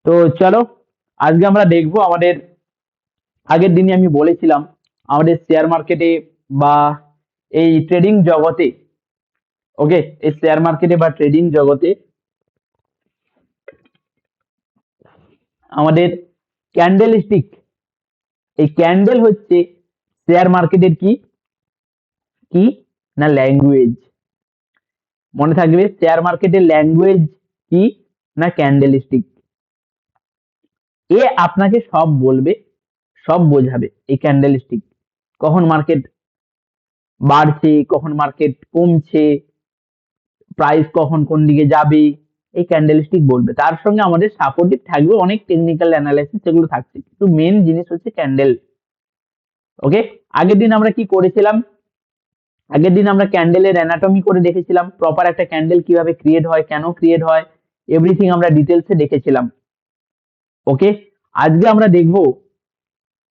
তো চলো আজকে আমরা দেখবো আমাদের আগের দিনে আমি বলেছিলাম আমাদের শেয়ার মার্কেটে বা এই ট্রেডিং জগতে, ওকে, এই শেয়ার মার্কেটে বা ট্রেডিং জগতে আমাদের ক্যান্ডেল স্টিক, এই ক্যান্ডেল হচ্ছে শেয়ার মার্কেটের কি কি না ল্যাঙ্গুয়েজ। মনে থাকবে শেয়ার মার্কেটের ল্যাঙ্গুয়েজ কি না ক্যান্ডেল স্টিক। এ আপনাকে সব বলবে, সব বোঝাবে। এই ক্যান্ডেল স্টিক কখন মার্কেট বাড়ছে, কখন মার্কেট কমছে, প্রাইস কখন কোন দিকে যাবে, এই ক্যান্ডেল স্টিক বলবে। তার সঙ্গে আমাদের সাপোর্টিভ থাকবে অনেক টেকনিক্যাল অ্যানালাইসিস, সেগুলো থাকছে, কিন্তু মেন জিনিস হচ্ছে ক্যান্ডেল। ওকে, আগের দিন আমরা কি করেছিলাম? আগের দিন আমরা ক্যান্ডেলের অ্যানাটমি করে দেখেছিলাম, প্রপার একটা ক্যান্ডেল কিভাবে ক্রিয়েট হয়, কেন ক্রিয়েট হয়, এভরিথিং আমরা ডিটেলসে দেখেছিলাম। ওকে, আজকে আমরা দেখব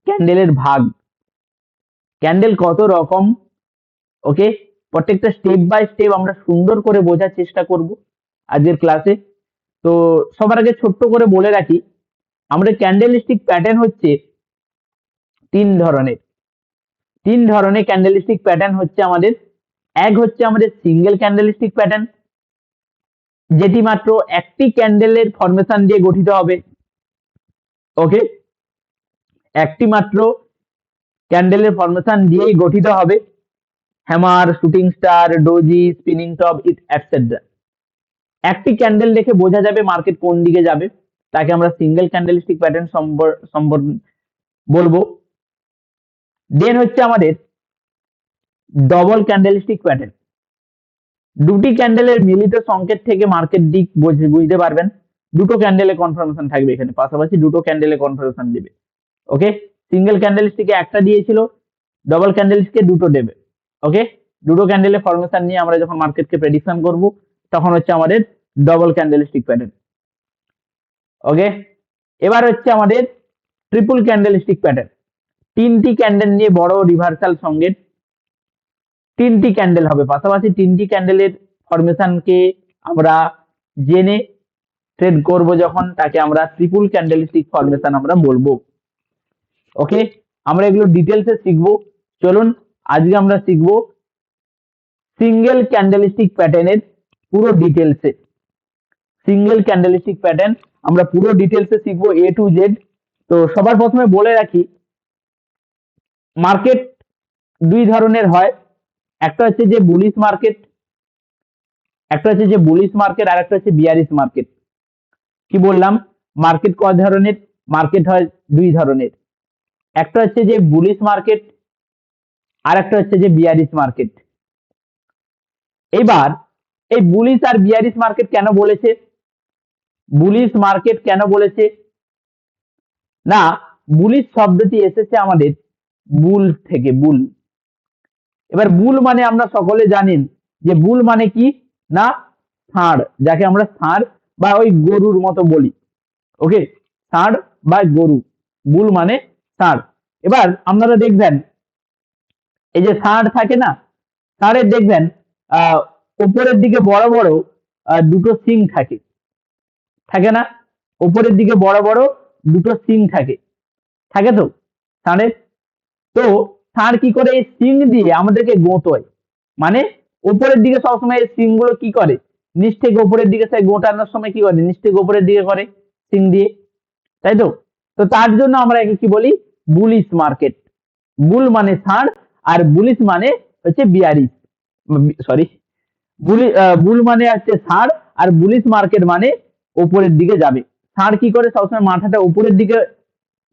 ক্যান্ডেলের ভাগ, ক্যান্ডেল কত রকম। ওকে, প্রত্যেকটা স্টেপ বাই স্টেপ আমরা সুন্দর করে বোঝার চেষ্টা করব আজকের ক্লাসে। তো সবার আগে ছোট্ট করে বলে রাখি, আমাদের ক্যান্ডেল স্টিক প্যাটার্ন হচ্ছে তিন ধরনের ক্যান্ডেল স্টিক প্যাটার্ন হচ্ছে আমাদের। এক হচ্ছে আমাদের সিঙ্গেল ক্যান্ডেল স্টিক প্যাটার্ন, যেটি মাত্র একটি ক্যান্ডেলের ফরমেশন দিয়ে গঠিত হবে। ওকে, একটি মাত্র ক্যান্ডেলের ফরমেশন দিয়েই গঠিত হবে। Hammer, shooting star, doji, spinning top etcetera. একটি ক্যান্ডেল দেখে বোঝা যাবে মার্কেট কোন দিকে যাবে, তাকে আমরা সিঙ্গেল ক্যান্ডেল স্টিক প্যাটার্ন বলবো। দেন হচ্ছে আমাদের ডবল ক্যান্ডেল স্টিক প্যাটার্ন। দুটি ক্যান্ডেলের মিলিত সংকেত থেকে মার্কেট দিক বুঝতে পারবেন। দুটো ক্যান্ডেলে কনফার্মেশন থাকবে, এখানে পাশাপাশি দুটো ক্যান্ডেলে কনফার্মেশন দেবে। ওকে, সিঙ্গেল ক্যান্ডেল স্টিকে একটা দিয়েছিল, ডবল ক্যান্ডেল স্টিকে দুটো দেবে। ওকে, দুটো ক্যান্ডেলে ফরমেশন নিয়ে আমরা যখন মার্কেটকে প্রেডিকশন করব, তখন হচ্ছে আমাদের ডবল ক্যান্ডেল স্টিক প্যাটার্ন। ওকে, এবার হচ্ছে আমাদের ট্রিপল ক্যান্ডেল স্টিক প্যাটার্ন। তিনটি ক্যান্ডেল নিয়ে বড় রিভার্সাল সংকেত, তিনটি ক্যান্ডেল হবে পাশাপাশি, তিনটি ক্যান্ডেলের ফরমেশনকে আমরা জেনে ট্রেড করব যখন, তাকে আমরা ট্রিপল ক্যান্ডেল স্টিক ফরমেশন আমরা বলবো। ওকে, আমরা এগুলো ডিটেলসে শিখবো। চলুন আজকে আমরা শিখবো সিঙ্গেল ক্যান্ডেল স্টিক প্যাটার্নের পুরো ডিটেলসে। সিঙ্গেল ক্যান্ডেল স্টিক প্যাটার্ন আমরা পুরো ডিটেলসে শিখবো এ টু জেড। তো সবার প্রথমে বলে রাখি, মার্কেট দুই ধরনের হয়। একটা হচ্ছে যে বুলিশ মার্কেট, একটা হচ্ছে যে বুলিশ মার্কেট, আর একটা হচ্ছে বিয়ারিশ মার্কেট। কি বললাম? মার্কেট কয় ধরনের? মার্কেট হয় দুই ধরনের, একটা হচ্ছে যে বুলিশ মার্কেট, আর একটা হচ্ছে যে বিয়ারিশ মার্কেট। এবার এই বুলিশ আর বিয়ারিশ মার্কেট কেন বলেছে? বুলিশ মার্কেট কেন বলেছে না, বুলিশ শব্দটি এসেছে আমাদের বুল থেকে, বুল। এবার বুল মানে আমরা সকলে জানেন যে বুল মানে কি না ষাঁড়, যাকে আমরা ষাঁড় বা ওই গরুর মতো বলি। ওকে, ষাঁড় বা গরু, বুল মানে ষাঁড়। এবার আপনারা দেখবেন এই যে ষাঁড় থাকে না, ষাঁড়ের দেখবেন উপরের দিকে বড় বড় দুটো সিং থাকে, থাকে না? উপরের দিকে বড় বড় দুটো সিং থাকে, থাকে তো ষাঁড়ের। তো ষাঁড় কি করে এই সিং দিয়ে আমাদেরকে গোঁতোয়, মানে উপরের দিকে সবসময় এই সিং গুলো কি করে, নিচ থেকে উপরের দিকে সে গোটানোর সময় কি করে, নিচ থেকে উপরের দিকে করে সিং দিয়ে, তাই তো? তো তার জন্য আমরা একে কি বলি, বুলিশ মার্কেট। বুল মানে ষাঁড়, আর বুলিশ মানে হচ্ছে বিয়ারিশ, সরি, বুল মানে হচ্ছে ষাঁড়, আর বুলিশ মার্কেট মানে উপরের দিকে যাবে। ষাঁড় কি করে, সবসময় মাথাটা উপরের দিকে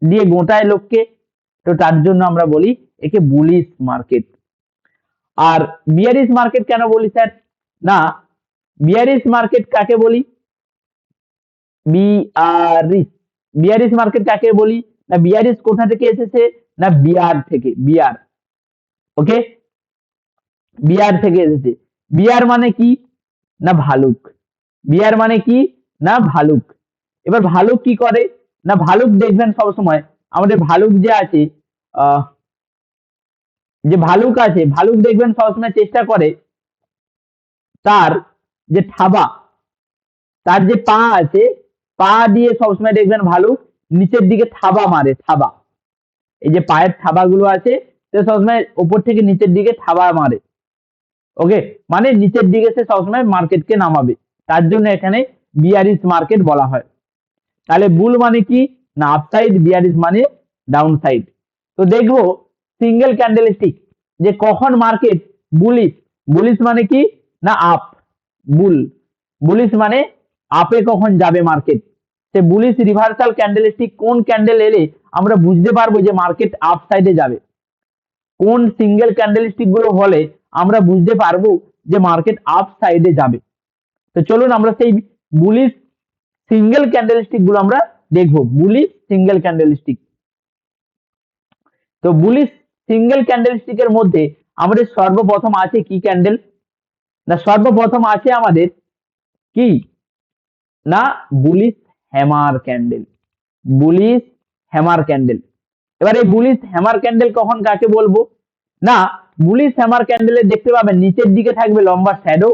দিয়ে গোটায় লোককে, তো তার জন্য আমরা বলি একে বুলিশ মার্কেট। আর বিয়ারিশ মার্কেট কেন বলি স্যার? না, বিয়ারিশ মার্কেট কাকে বলি? বিয়ারিশ, বিয়ারিশ মার্কেট কাকে বলি না, বিয়ারিশ কোথা থেকে এসেছে না, বিয়ার থেকে, বিয়ার। ওকে, বিয়ার থেকে এসেছে। বিয়ার মানে কি না ভালুক, বিয়ার মানে কি না ভালুক। এবার ভালুক কি করে না, ভালুক দেখবেন সবসময় আমাদের ভালুক যে আছে, যে ভালুক আছে, ভালুক দেখবেন সবসময় চেষ্টা করে তার যে থাবা, তার যে পা আছে, পা দিয়ে সবসময় দেখবেন ভালো নিচের দিকে থাবা মারে, থাবা, এই যে পায়ের থাবাগুলো আছে সে সবসময় উপর থেকে নিচের দিকে থাবা মারে। ওকে, মানে নিচের দিকে সে সবসময় মার্কেটকে নামাবে, তার জন্য এখানে বিয়ারিশ মার্কেট বলা হয়। তাহলে বুল মানে কি না আপসাইড, বিয়ারিশ মানে ডাউন সাইড। তো দেখবো সিঙ্গেল ক্যান্ডেলস্টিক যে কখন মার্কেট বুলিশ, বুলিশ মানে কি না আপ, বুল, বুলিশ মানে আপে কখন যাবে মার্কেট। সে বুলিশ রিভার্সাল ক্যান্ডেলস্টিক কোন ক্যান্ডেল এলে আমরা বুঝতে পারবো যে মার্কেট আপ সাইডে যাবে, কোন সিঙ্গেল ক্যান্ডেলস্টিক গুলো হলে আমরা বুঝতে পারবো যে মার্কেট আপ সাইডে যাবে। তো চলুন আমরা সেই বুলিশ সিঙ্গেল ক্যান্ডেলস্টিক গুলো আমরা দেখবো, বুলিশ সিঙ্গেল ক্যান্ডেলস্টিক। তো বুলিশ সিঙ্গেল ক্যান্ডেলস্টিকের মধ্যে আমাদের সর্বপ্রথম আছে কি ক্যান্ডেল না, সর্বপ্রথম আছে আমাদের কি না bullish hammer candle, bullish hammer candle. এবার এই বুলিশ হ্যামার ক্যান্ডেল কখন কাকে বলবো না, বুলিশ হ্যামার ক্যান্ডেলে দেখতে পাবেন নিচের দিকে থাকবে লম্বা শ্যাডো,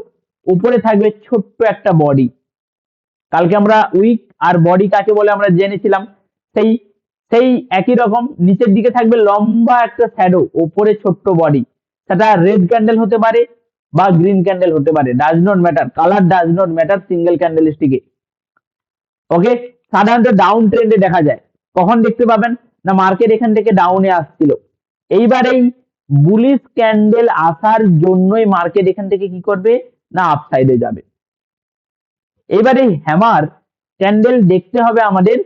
উপরে থাকবে ছোট্ট একটা বডি। কালকে আমরা উইক আর বডি কাকে বলে আমরা জেনেছিলাম, সেই সেই একই রকম নিচের দিকে থাকবে লম্বা একটা শ্যাডো, উপরে ছোট্ট বডি। সেটা রেড ক্যান্ডেল হতে পারে বা গ্রিন ক্যান্ডেল হতে পারে, does not matter, colour does not matter single ক্যান্ডেলস্টিকে। ওকে, সাধারণত ডাউন ট্রেন্ডে দেখা যায়, কখন দেখতে পাবেন না মার্কেট এখান থেকে ডাউনে আসছিল, এইবার এই বুলিশ ক্যান্ডেল আসার জন্যই মার্কেট এখান থেকে কি করবে না আপসাইডে যাবে। এবারে হ্যামার ক্যান্ডেল দেখতে হবে আমাদের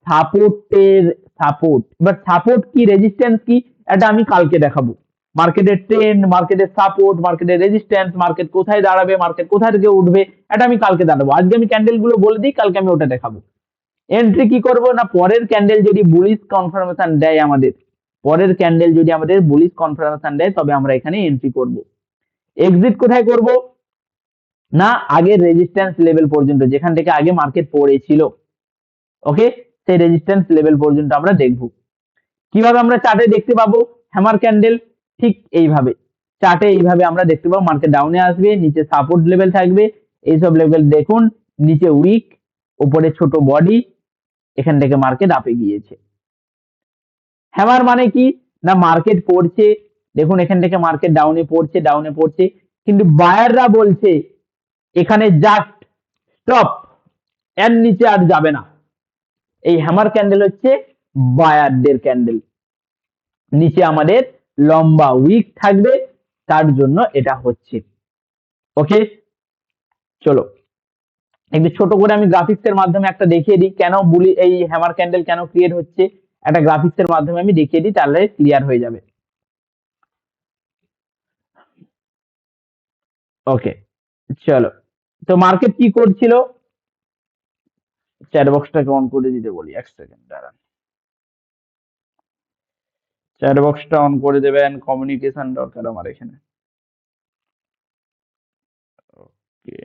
সাপোর্টের, সাপোর্ট, এবার সাপোর্ট কি রেজিস্ট্যান্স কি এটা আমি কালকে দেখাবো। মার্কেটের ট্রেন্ড, মার্কেটের সাপোর্ট, মার্কেটের রেজিস্ট্যান্স, মার্কেট কোথায় দাঁড়াবে, মার্কেট কোথা থেকে উঠবে, এটা আমি কালকে দাঁড়াবো। আজকে আমি ক্যান্ডেল গুলো বলে দিই, কালকে আমি ওটা দেখাবো। এন্ট্রি কি করব না পরের ক্যান্ডেল যদি বুলিশ কনফার্মেশন দেয় আমাদের, পরের ক্যান্ডেল যদি আমাদের বুলিশ কনফার্মেশন দেয় তবে আমরা এখানে এন্ট্রি করব। এক্সিট কোথায় করব না আগের রেজিস্ট্যান্স লেভেল পর্যন্ত, যেখান থেকে আগে মার্কেট পড়েছিল। ওকে, সেই রেজিস্ট্যান্স লেভেল পর্যন্ত আমরা দেখব। কিভাবে আমরা চার্টে দেখতে পাবো হ্যামার ক্যান্ডেল, ঠিক এইভাবে চার্টে এইভাবে আমরা দেখতে পাবো মার্কেট ডাউনে আসবে, নিচে সাপোর্ট লেভেল থাকবে, এইসব লেভেল দেখুন, নিচে উইক, উপরে ছোট বডি, এখান থেকে মার্কেট আপে গিয়েছে। হ্যামার মানে কি না মার্কেট পড়ছে, দেখুন এখান থেকে মার্কেট ডাউনে পড়ছে, ডাউনে পড়ছে, কিন্তু বায়াররা বলছে এখানে জাস্ট স্টপ, এর নিচে আর যাবে না। এই হ্যামার ক্যান্ডেল হচ্ছে বায়ারদের ক্যান্ডেল, নিচে আমাদের লম্বা উইক থাকবে, তার জন্য এটা হচ্ছে। ওকে, চলো একটু ছোট করে আমি গ্রাফিক্স এর মাধ্যমে একটা দেখিয়ে দিই কেন বুলি এই হ্যামার ক্যান্ডেল কেন ক্রিয়েট হচ্ছে, একটা গ্রাফিক্স এর মাধ্যমে আমি দেখিয়ে দিই, তাহলে ক্লিয়ার হয়ে যাবে। ওকে চলো, তো মার্কেট কি করছিল, চ্যাট বক্সটাকে অন করে দিতে বলি, এক সেকেন্ড দাঁড়ান, চ্যাট বক্সটা অন করে দেবেন, কমিউনিকেশন দরকার আমার এখানে। ওকে,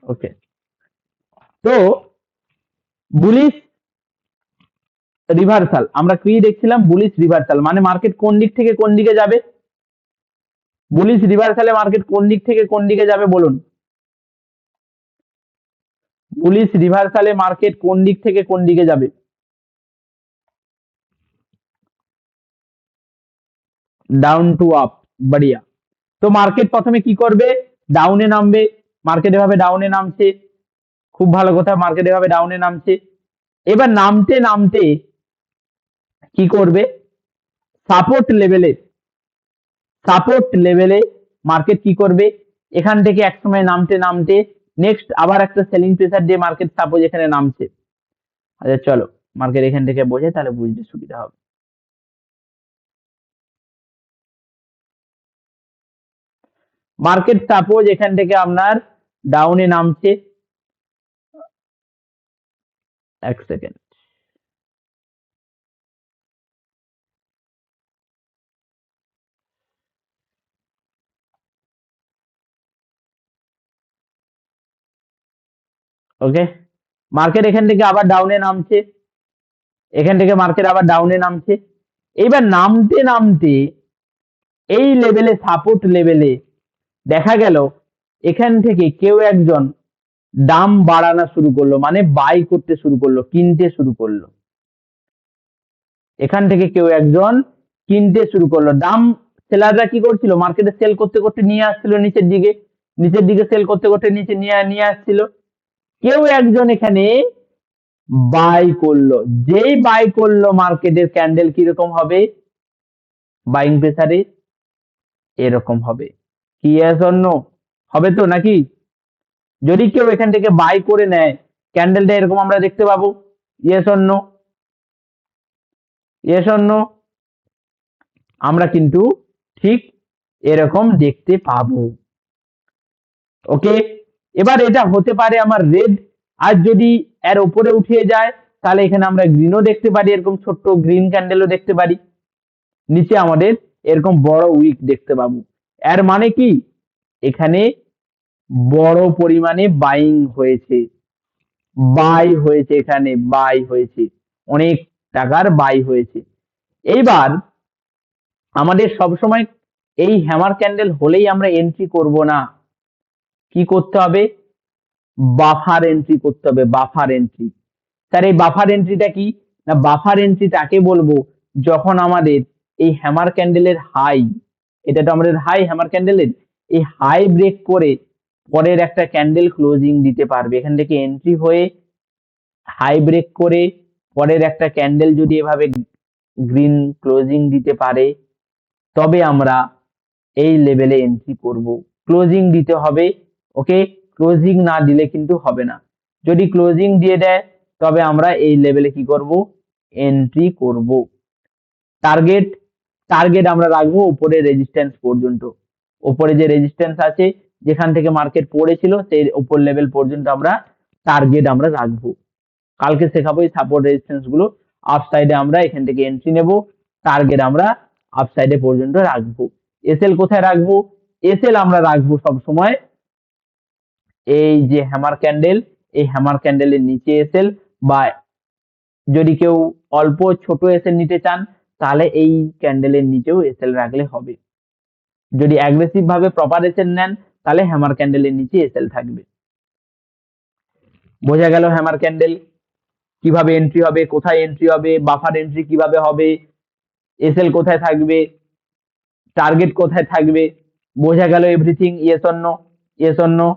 ওকে, তো বুলিশ রিভার্সাল আমরা কি দেখছিলাম, বুলিশ রিভার্সাল মানে মার্কেট কোন দিক থেকে কোন দিকে যাবে, বুলিশ রিভার্সালে মার্কেট কোন দিক থেকে কোন দিকে যাবে বলুন, বুলিশ রিভার্সালে মার্কেট কোন দিক থেকে কোন দিকে যাবে, ডাউন টু আপ, বড়িয়া। তো মার্কেট প্রথমে কি করবে ডাউনে নামবে, মার্কেট এভাবে ডাউনে নামছে, খুব ভালো কথা, মার্কেট এভাবে ডাউনে নামছে, এবার নামতে নামতে কি করবে সাপোর্ট লেভেলে, সাপোর্ট লেভেলে মার্কেট কি করবে এখান থেকে একসময় নামতে নামতে নেক্সট আবার একটা সেলিং প্রেসার দিয়ে মার্কেট সাপোজ এখানে নামছে। আচ্ছা চলো মার্কেট এখান থেকে বোঝে তাহলে বুঝতে সুবিধা হবে। মার্কেট সাপোজ এখান থেকে আপনার ডাউনে নামছে, এক সেকেন্ড, ওকে, মার্কেট এখান থেকে আবার ডাউনে নামছে, এখান থেকে মার্কেট আবার ডাউনে নামছে। এইবার নামতে নামতে এই লেভেলে, সাপোর্ট লেভেলে দেখা গেল এখান থেকে কেউ একজন দাম বাড়ানো শুরু করলো, মানে বাই করতে শুরু করলো, কিনতে শুরু করলো। এখান থেকে কেউ একজন কিনতে শুরু করলো। দাম সেলাররা কি করছিল, মার্কেটে সেল করতে করতে নিয়ে আসছিল নিচের দিকে, নিচের দিকে সেল করতে করতে নিচে নিয়ে আসছিল। কেউ একজন এখানে বাই করলো। যেই বাই করলো মার্কেটের ক্যান্ডেল কিরকম হবে, বাইং প্রেসারে এরকম হবে। কি yes or no? হবে তো নাকি? যদি কেউ এখান থেকে বাই করে নেয়, ক্যান্ডেলটা এরকম আমরা দেখতে পাবো। yes or no? yes or no? আমরা কিন্তু ঠিক এরকম দেখতে পাবো। ওকে, এবার এটা হতে পারে আমার রেড, আর যদি এর উপরে উঠে যায় তাহলে এখানে আমরা গ্রিনও দেখতে পারি, এরকম ছোট্ট গ্রিন ক্যান্ডেলও দেখতে পারি। নিচে আমাদের এরকম বড় উইক দেখতে পাবো। এর মানে কি, এখানে বড় পরিমাণে বাইং হয়েছে, বাই হয়েছে, এখানে বাই হয়েছে, অনেক টাকার বাই হয়েছে। এইবার আমাদের সবসময় এই হ্যামার ক্যান্ডেল হলেই আমরা এন্ট্রি করব না, কি করতে হবে, বাফার এন্ট্রি করতে হবে। বাফার এন্ট্রি, স্যার এই বাফার এন্ট্রিটা কি না, বাফার এন্ট্রি তাকে বলবো যখন আমাদের এই হ্যামার ক্যান্ডেলের হাই, এটা তো আমাদের হাই হ্যামার ক্যান্ডেলের, এই হাই ব্রেক করে পরের একটা ক্যান্ডেল ক্লোজিং দিতে পারবে। এখান থেকে এন্ট্রি হয়ে হাই ব্রেক করে পরের একটা ক্যান্ডেল যদি এভাবে গ্রিন ক্লোজিং দিতে পারে, তবে আমরা এই লেভেলে এন্ট্রি করব। ক্লোজিং দিতে হবে, ওকে, ক্লোজিং না দিলে কিন্তু হবে না। যদি ক্লোজিং দিয়ে দেয় তবে আমরা এই লেভেলে কি করব, এন্ট্রি করব। টার্গেট, টার্গেট আমরা রাখবো উপরে রেজিস্ট্যান্স পর্যন্ত। উপরে যে রেজিস্ট্যান্স আছে যেখান থেকে মার্কেট পড়েছিল সেই উপর লেভেল পর্যন্ত আমরা টার্গেট আমরা রাখবো। কালকে শেখাবো এই সাপোর্ট রেজিস্ট্যান্স গুলো। আপসাইডে আমরা এখান থেকে এন্ট্রি নেব, টার্গেট আমরা আপসাইডে পর্যন্ত রাখবো। এসএল কোথায় রাখবো, এসএল আমরা রাখবো সব সময় এই যে হ্যামার ক্যান্ডেল, এই হ্যামার ক্যান্ডেলের নিচে এসএল, বা যদি কেউ অল্প ছোট এসএল নিতে চান তাহলে এই ক্যান্ডেলের নিচেও এসএল রাখলে হবে। যদি অ্যাগ্রেসিভ ভাবে প্রপার এসএল নেন তাহলে হ্যামার ক্যান্ডেলের নিচে এসএল থাকবে। বোঝা গেল হ্যামার ক্যান্ডেল কিভাবে এন্ট্রি হবে, কোথায় এন্ট্রি হবে, বাফার এন্ট্রি কিভাবে হবে, এসএল কোথায় থাকবে, টার্গেট কোথায় থাকবে। বোঝা গেল everything? Yes or no? Yes or no?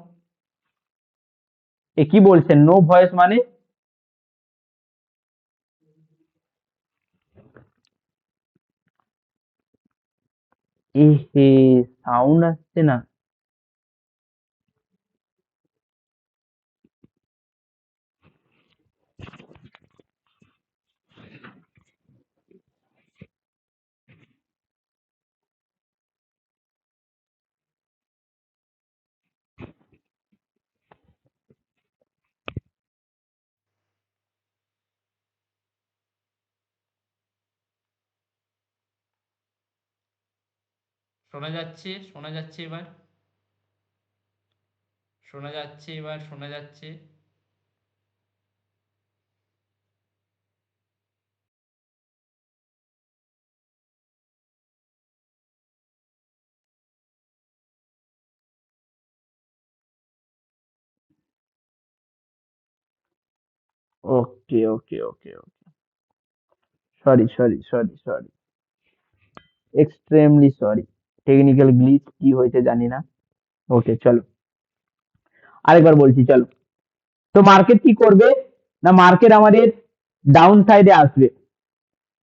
এ কি বলছেন, নো ভয়েস মানে? এ হে, সাউন্ড আসছে না। শোনা যাচ্ছে, শোনা যাচ্ছে এবার, শোনা যাচ্ছে এবার, শোনা যাচ্ছে। Okay okay okay okay, sorry sorry sorry sorry, extremely sorry, technical glitch কি হয়েছে জানি না। ওকে চলো আরেকবার বলছি, চলো। তো মার্কেট কি করবে না, মার্কেট আমাদের ডাউন সাইডে আসবে,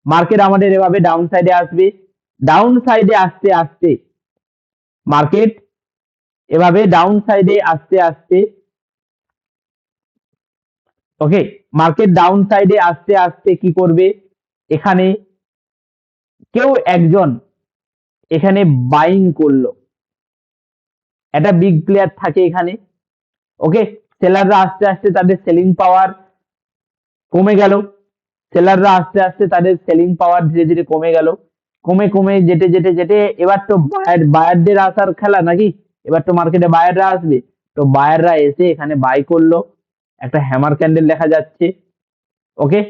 মার্কেট আমাদের এভাবে ডাউন সাইডে আসবে। ডাউন সাইডে আসতে আসতে মার্কেট এভাবে ডাউন সাইডে আসতে আসতে, ওকে, মার্কেট ডাউন সাইডে আসতে আসতে কি করবে, এখানে কেউ একজন এখানে বাইং করলো, একটা বিগ প্লেয়ার থাকে এখানে, ওকে, সেলাররা আস্তে আস্তে তাদের সেলিং পাওয়ার কমে গেল, সেলাররা আস্তে আস্তে তাদের সেলিং পাওয়ার ধীরে ধীরে কমে গেল, কমে কমে যেতে যেতে যেতে এবার তো বায়ারদের আসার খেলা নাকি, এবার তো মার্কেটে বায়াররা আসবে। তো বায়াররা এসে এখানে বাই করলো, একটা হ্যামার ক্যান্ডেল দেখা যাচ্ছে, ওকে।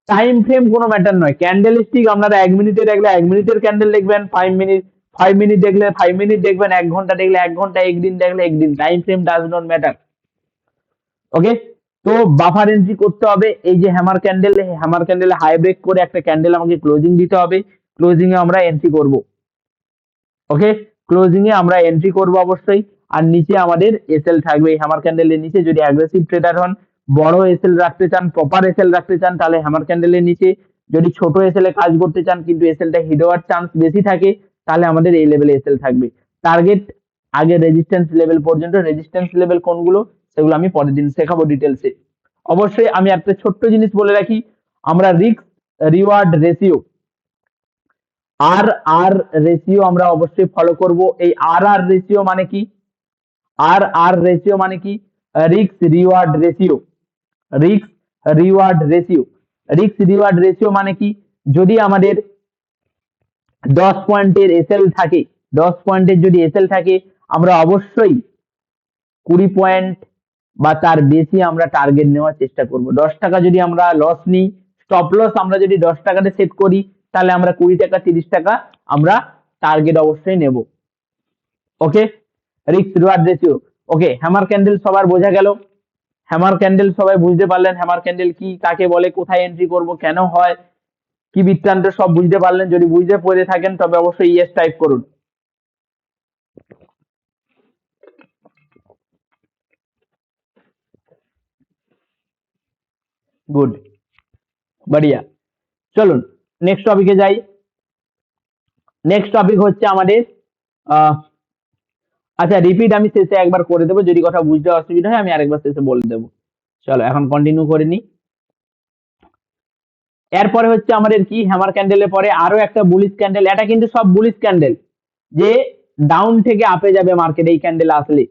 টাইম ফ্রেম কোনো ম্যাটার নয়, ক্যান্ডেল স্টিক আপনারা 1 মিনিটে দেখলে 1 মিনিটের ক্যান্ডেল দেখবেন, 5 মিনিট দেখলে 5 মিনিট দেখবেন, 1 ঘন্টা দেখলে 1 ঘন্টা, একদিন দেখলে একদিন, time frame does not matter. Okay, তো বাফার এন্ট্রি করতে হবে। এই যে হ্যামার ক্যান্ডেলে হাই ব্রেক করে একটা ক্যান্ডেল আমাকে ক্লোজিং দিতে হবে, ক্লোজিং এ আমরা এন্ট্রি করব। ওকে, ক্লোজিং এ আমরা এন্ট্রি করব অবশ্যই। আর নিচে আমাদের এসএল থাকবে, এই হ্যামার ক্যান্ডেলের নিচে। যদি অ্যাগ্রেসিভ ট্রেডার হন, বড় এসএল রাখতে চান, প্রপার এসএল রাখতে চান, তাহলে হ্যামার ক্যান্ডেলের নিচে। যদি ছোট এসএল এ কাজ করতে চান কিন্তু এসএলটা হিট হওয়ার চান্স বেশি থাকে, তাহলে আমাদের এই লেভেলে এসএল থাকবে। টার্গেট আগে রেজিস্ট্যান্স লেভেল পর্যন্ত, রেজিস্ট্যান্স লেভেল কোনগুলো সেগুলো আমি পরের দিন শেখাবো ডিটেলসে। অবশ্যই আমি একটা ছোট্ট জিনিস বলে রাখি, আমরা রিস্ক রিওয়ার্ড রেশিও, আর রেশিও আমরা অবশ্যই ফলো করব। এই আর রেশিও মানে কি? আর রেশিও মানে কি? Risk reward ratio, risk reward ratio. Risk reward ratio মানে কি? যদি আমাদের 10 পয়েন্টের এসএল থাকে, 10 পয়েন্টের যদি এসএল থাকে, আমরা অবশ্যই 20 পয়েন্ট বা তার বেশি আমরা টার্গেট নেওয়ার চেষ্টা করব। 10 টাকা যদি আমরা লস নিই, স্টপ লস আমরা যদি 10 টাকাতে সেট করি, তাহলে আমরা 20 টাকা 30 টাকা আমরা টার্গেট অবশ্যই নেব। ওকে, রিস্ক রিওয়ার্ড রেশিও। ওকে, হ্যামার ক্যান্ডেল সবার বোঝা গেল? হ্যামার ক্যান্ডেল সবাই বুঝতে পারলেন? হ্যামার ক্যান্ডেল কি, কাকে বলে, কোথায় এন্ট্রি করব, কেন হয়, কি বৃত্তান্ত, সব বুঝতে পারলেন? যদি বুঝতে পেরে থাকেন তবে অবশ্যই ইয়েস টাইপ করুন। গুড, বঢ়িয়া। চলুন নেক্সট টপিকে যাই। নেক্সট টপিক হচ্ছে আমাদের আচ্ছা, রিপিট আমি শেষে একবার করে দেবো, যদি কথা বুঝতে অসুবিধা হয় আমি আরেকবার শেষে বলে দেবো। চলো এখন কন্টিনিউ করে নি। এরপরে হচ্ছে আমাদের কি, হ্যামার ক্যান্ডেলের পরে আরো একটা বুলিশ ক্যান্ডেল। এটা কিন্তু সব বুলিশ ক্যান্ডেল, যে ডাউন থেকে আপে যাবে মার্কেট এই ক্যান্ডেল আসলে।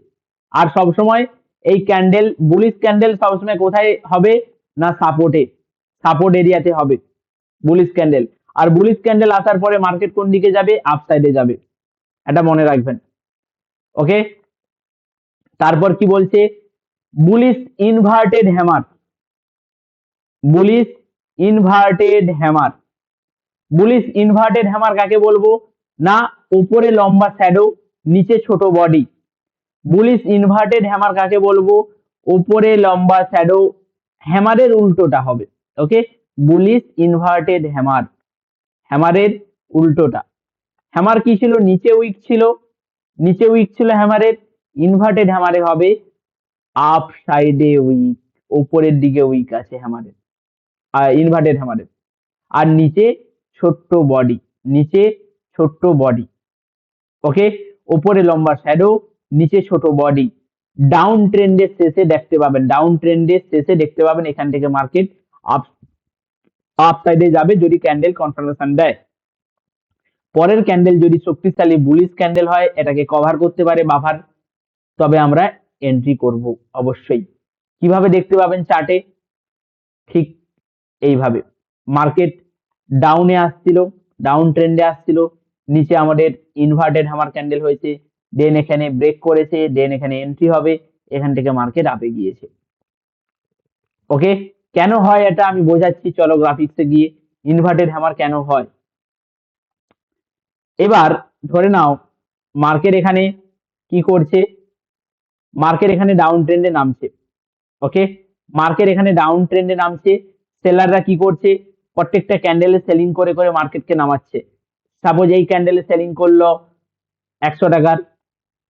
আর সব সময় এই ক্যান্ডেল, বুলিশ ক্যান্ডেল সবসময় কোথায় হবে না? সাপোর্ট এরিয়াতে হবে বুলিশ ক্যান্ডেল। আর বুলিশ ক্যান্ডেল আসার পরে মার্কেট কোন দিকে যাবে? আপসাইডে যাবে, এটা মনে রাখবেন। ওকে, তারপর কি বলছে? Bullish inverted hammer, bullish inverted hammer. Bullish inverted hammer কাকে বলবো না? উপরে লম্বা শ্যাডো, নিচে ছোট বডি। বুলিশ ইনভার্টেড হ্যামার কাকে বলবো? উপরে লম্বা শ্যাডো, হ্যামারের উল্টোটা হবে। ওকে, বুলিশ ইনভার্টেড হ্যামার, হ্যামারের উল্টোটা। হ্যামার কি ছিল? নিচে উইক ছিল, নিচে উইক ছিল হ্যামারের। ইনভার্টেড হ্যামারে হবে আপ সাইডে উইক, উপরের দিকে উইক আছে হ্যামারের, ইনভার্টেড হ্যামারের। আর নিচে ছোট্ট বডি, নিচে ছোট্ট বডি। ওকে, উপরে লম্বা শ্যাডো, নিচে ছোট বডি। ডাউন ট্রেন্ডের শেষে দেখতে পাবেন, ডাউন ট্রেন্ডের শেষে দেখতে পাবেন এখান থেকে মার্কেট আপ সাইডে যাবে যদি ক্যান্ডেল কনফার্মেশন দেয়। পরের ক্যান্ডেল যদি শক্তিশালী বুলিশ ক্যান্ডেল হয়, এটাকে কভার করতে পারে বাফার, তবে আমরা এন্ট্রি করব অবশ্যই। কিভাবে দেখতে পাবেন চার্টে? ঠিক এইভাবে, মার্কেট ডাউনে আসছিল, ডাউন ট্রেন্ডে আসছিল, নিচে আমাদের ইনভার্টেড হ্যামার ক্যান্ডেল হয়েছে, দেন এখানে ব্রেক করেছে, দেন এখানে এন্ট্রি হবে, এখান থেকে মার্কেট আপে গিয়েছে। ওকে, কেন হয় এটা আমি বোঝাচ্ছি, চলো গ্রাফিক্সে গিয়ে। ইনভার্টেড হ্যামার কেন হয়? এবার ধরে নাও মার্কেট এখানে কি করছে, মার্কেট এখানে ডাউন ট্রেন্ডে নামছে। ওকে, মার্কেট এখানে ডাউন ট্রেন্ডে নামছে, সেলাররা কি করছে? প্রত্যেকটা ক্যান্ডেলে সেলিং করে করে মার্কেটকে নামাচ্ছে। সাপোজ এই ক্যান্ডেলে সেলিং করলো 100 টাকার,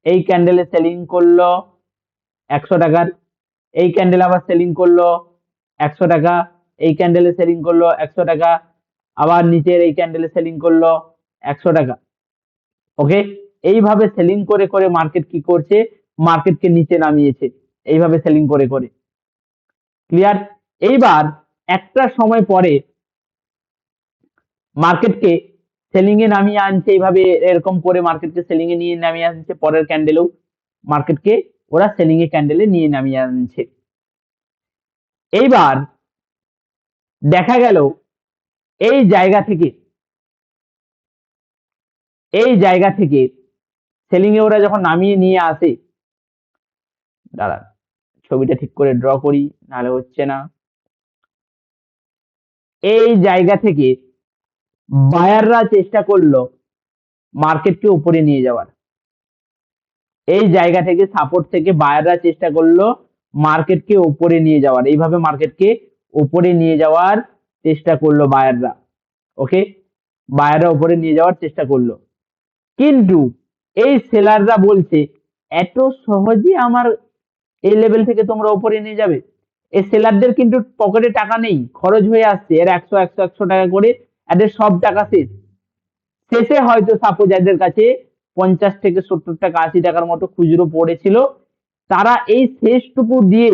এই ক্যান্ডেলে সেলিং করলো 100 টাকার, এই ক্যান্ডেল আবার সেলিং করলো 100 টাকা, এই ক্যান্ডেলে সেলিং করলো 100 টাকা, আবার নিচের এই ক্যান্ডেলে সেলিং করলো 100 টাকা। ওকে, এইভাবে সেলিং করে করে মার্কেট কি করছে? মার্কেটকে নিচে নামিয়েছে, এইভাবে সেলিং করে করে। ক্লিয়ার? এইবার একটা সময় পরে মার্কেটকে সেলিং এ নামিয়ে আনছে, এইভাবে এরকম করে মার্কেটকে সেলিং এ নিয়ে নামিয়ে আনছে। পরের ক্যান্ডেলেও মার্কেটকে ওরা সেলিং এ ক্যান্ডেলে নিয়ে নামিয়ে আনছে। এইবার দেখা গেল এই জায়গা থেকে, এই জায়গা থেকে সেলিং এ ওরা যখন নামিয়ে নিয়ে আসে, দাঁড়ান ছবিটা ঠিক করে ড্র করি, নাহলে হচ্ছে না। এই জায়গা থেকে বায়াররা চেষ্টা করলো মার্কেটকে উপরে নিয়ে যাওয়ার। এই জায়গা থেকে সাপোর্ট থেকে বায়াররা চেষ্টা করলো মার্কেটকে উপরে নিয়ে যাওয়ার, এইভাবে মার্কেটকে উপরে নিয়ে যাওয়ার চেষ্টা করলো বায়াররা। ওকে, বায়াররা উপরে নিয়ে যাওয়ার চেষ্টা করলো, কিন্তু এই সেলাররা বলছে এত সহজে আমার এই লেভেল থেকে তোমরা উপরে নিয়ে যাবে। এই সেলারদের কিন্তু পকেটে টাকা নেই, খরচ হয়ে আসছে এর 100 টাকা করে, এদের সব টাকা শেষ। শেষে হয়তো সাপোজ এদের কাছে 50 থেকে 70 টাকা 80 টাকার মতো খুচরো পড়েছিল, তারা এই শেষটুকু দিয়ে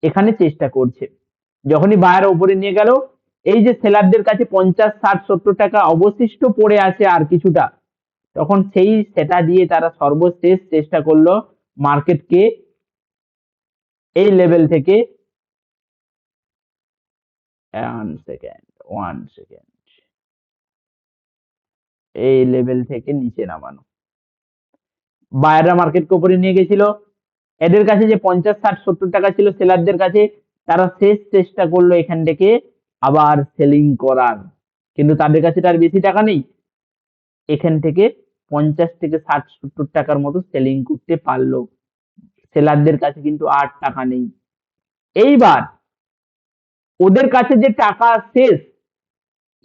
এখানে চেষ্টা করছে। যখনই বায়ার উপরে নিয়ে গেল, এই যে সেলারদের কাছে 50 60 70 টাকা অবশিষ্ট পড়ে আছে আর কিছুটা, তখন সেটা দিয়ে তারা সর্বশেষ চেষ্টা করলো মার্কেটকে এই লেভেল থেকে ওয়ান সেকেন্ড এই লেভেল থেকে নিচে নামানো। বায়াররা মার্কেটকে উপরে নিয়ে গেছিল, এদের কাছে যে 50 60 70 টাকা ছিল সেলারদের কাছে, তারা শেষ চেষ্টা করলো এখান থেকে আবার সেলিং করার, কিন্তু তাদের কাছে তার বেশি টাকা নেই, এখান থেকে 50 থেকে 60 70 টাকার মতো সেলিং করতে পারলো। সেলারদের কাছে কিন্তু আর টাকা নেই। এইবার ওদের কাছে যে টাকা শেষ,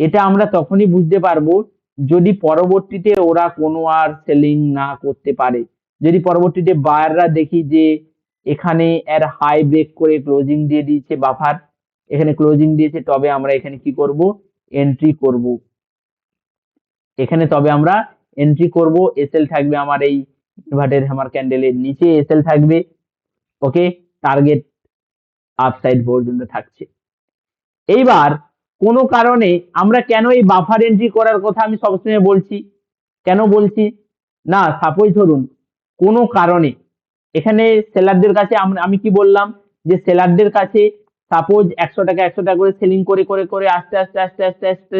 এটা আমরা তখনই বুঝতে পারবো যদি পরবর্তীতে ওরা কোনো আর সেলিং না করতে পারে। যদি পরবর্তীতে বায়াররা দেখি যে এখানে এর হাই ব্রেক করে ক্লোজিং দিয়ে দিয়েছে, বাফার এখানে ক্লোজিং দিয়েছে, তবে আমরা এখানে কি করব, এন্ট্রি করব। এখানে তবে আমরা এন্ট্রি করব। এসএল থাকবে আমার এই ইনভার্টেড হ্যামার ক্যান্ডেলের নিচে, এসএল থাকবে। ওকে, টার্গেট আপসাইড পর্যন্ত থাকছে। এইবার কোনো কারণে আমরা কেন এই বাফার এন্ট্রি করার কথা আমি সবসময় বলছি, কেন বলছি না, সাপোজ ধরুন কোনো কারণে এখানে সেলারদের কাছে আমি কি বললাম যে সেলারদের কাছে সাপোজ 100 টাকা 100 টাকা করে সেলিং করে করে করে আস্তে আস্তে আস্তে আস্তে আস্তে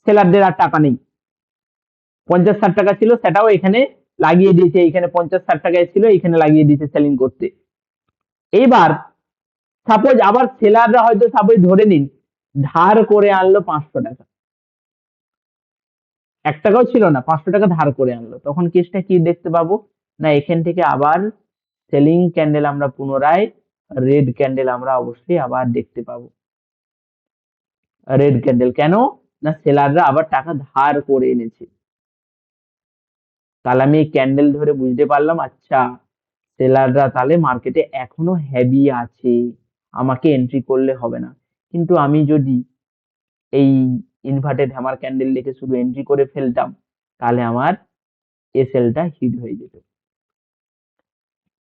সেলারদের আর টাকা নেই। 50 60 টাকা ছিল, সেটাও এখানে লাগিয়ে দিয়েছে, এখানে 50 60 টাকা ছিল, এখানে লাগিয়ে দিয়েছে সেলিং করতে। এইবার সাপোজ আবার সেলাররা হয়তো সাপোজ ধরে নিন ধার করে আনলো 500 টাকা, 1 টাকাও ছিল না, 500 টাকা ধার করে আনলো, তখন কেসটা কি দেখতে পাবো না, এখান থেকে আবার সেলিং ক্যান্ডেল আমরা পুনরায় রেড ক্যান্ডেল আমরা অবশ্যই আবার দেখতে পাবো। রেড ক্যান্ডেল কেন না, সেলাররা আবার টাকা ধার করে এনেছে। তাহলে আমি এই ক্যান্ডেল ধরে বুঝতে পারলাম আচ্ছা সেলাররা তাহলে মার্কেটে এখনো হেভি আছে, আমাকে এন্ট্রি করলে হবে না। কিন্তু আমি যদি এই ইনভার্টেড হ্যামার ক্যান্ডেল দেখে শুধু এন্ট্রি করে ফেলতাম, তাহলে আমার এসএলটা হিট হয়ে যেত।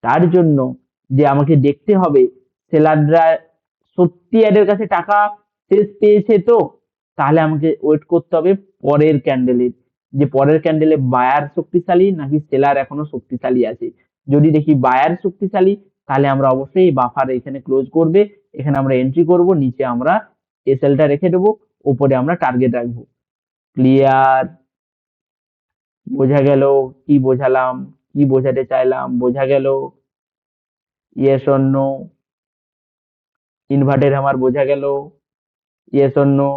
তার জন্য যে আমাকে দেখতে হবে সেলাররা সত্যি এদের কাছে টাকা শেষ পেয়েছে, তো তাহলে আমাকে ওয়েট করতে হবে পরের ক্যান্ডেলের, যে পরের ক্যান্ডেলে বায়ার শক্তিশালী নাকি সেলার এখনো শক্তিশালী আছে। যদি দেখি বায়ার শক্তিশালী, তাহলে আমরা অবশ্যই বাফার এখানে ক্লোজ করবে, এখানে আমরা এন্ট্রি করব, নিচে আমরা এসএলটা রেখে দেবো, উপরে আমরা টার্গেট রাখবো। ক্লিয়ার? বোঝা গেল? কি বোঝালাম, কি বোঝাতে চাইলাম, বোঝা গেল? Yes or no? Inverted hammer বোঝা গেল? Yes or no?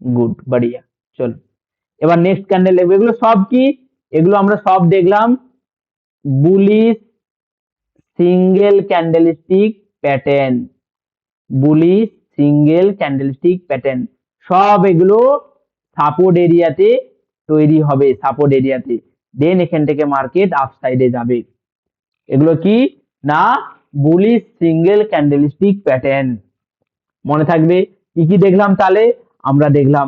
গুড, বাড়িয়া। চলো এবার নেক্সট ক্যান্ডেল দেখবো। এগুলো সব কি, এগুলো আমরা সব দেখলাম bullish single candlestick pattern. Bullish single candlestick pattern, সব এগুলো সাপোর্ট এরিয়াতে তৈরি হবে, সাপোর্ট এরিয়াতে, দেন এখান থেকে মার্কেট আপসাইডে যাবে। এগুলো কি না, বুলিশ সিঙ্গেল ক্যান্ডেলস্টিক প্যাটার্ন। মনে থাকবে কি কি দেখলাম তাহলে, আমরা দেখলাম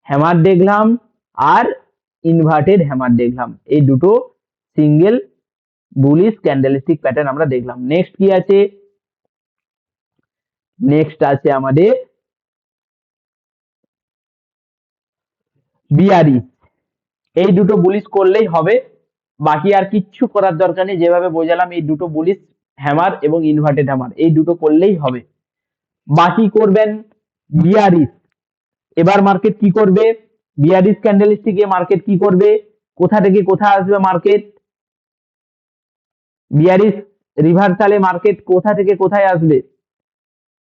হ্যামার দেখলাম আর ইনভার্টেড হ্যামার দেখলাম, এই দুটো সিঙ্গেল বুলিশ ক্যান্ডেলস্টিক প্যাটার্ন আমরা দেখলাম। নেক্সট কি আছে, নেক্সট আছে আমাদের বিয়ারিশ। এই দুটো বুলিশ করলেই হবে, বাকি আর কিচ্ছু করার দরকার নেই। যেভাবে বোঝালাম এই দুটো বুলিশ হ্যামার এবং ইনভার্টেড হ্যামার, এই দুটো করলেই হবে। বাকি করবেন বিয়ারিশ। এবার মার্কেট কি করবে, বিয়ারিশ ক্যান্ডেলস্টিকে মার্কেট কি করবে, কোথা থেকে কোথায় আসবে মার্কেট, বিয়ারিশ রিভার্সালে মার্কেট কোথা থেকে কোথায় আসবে,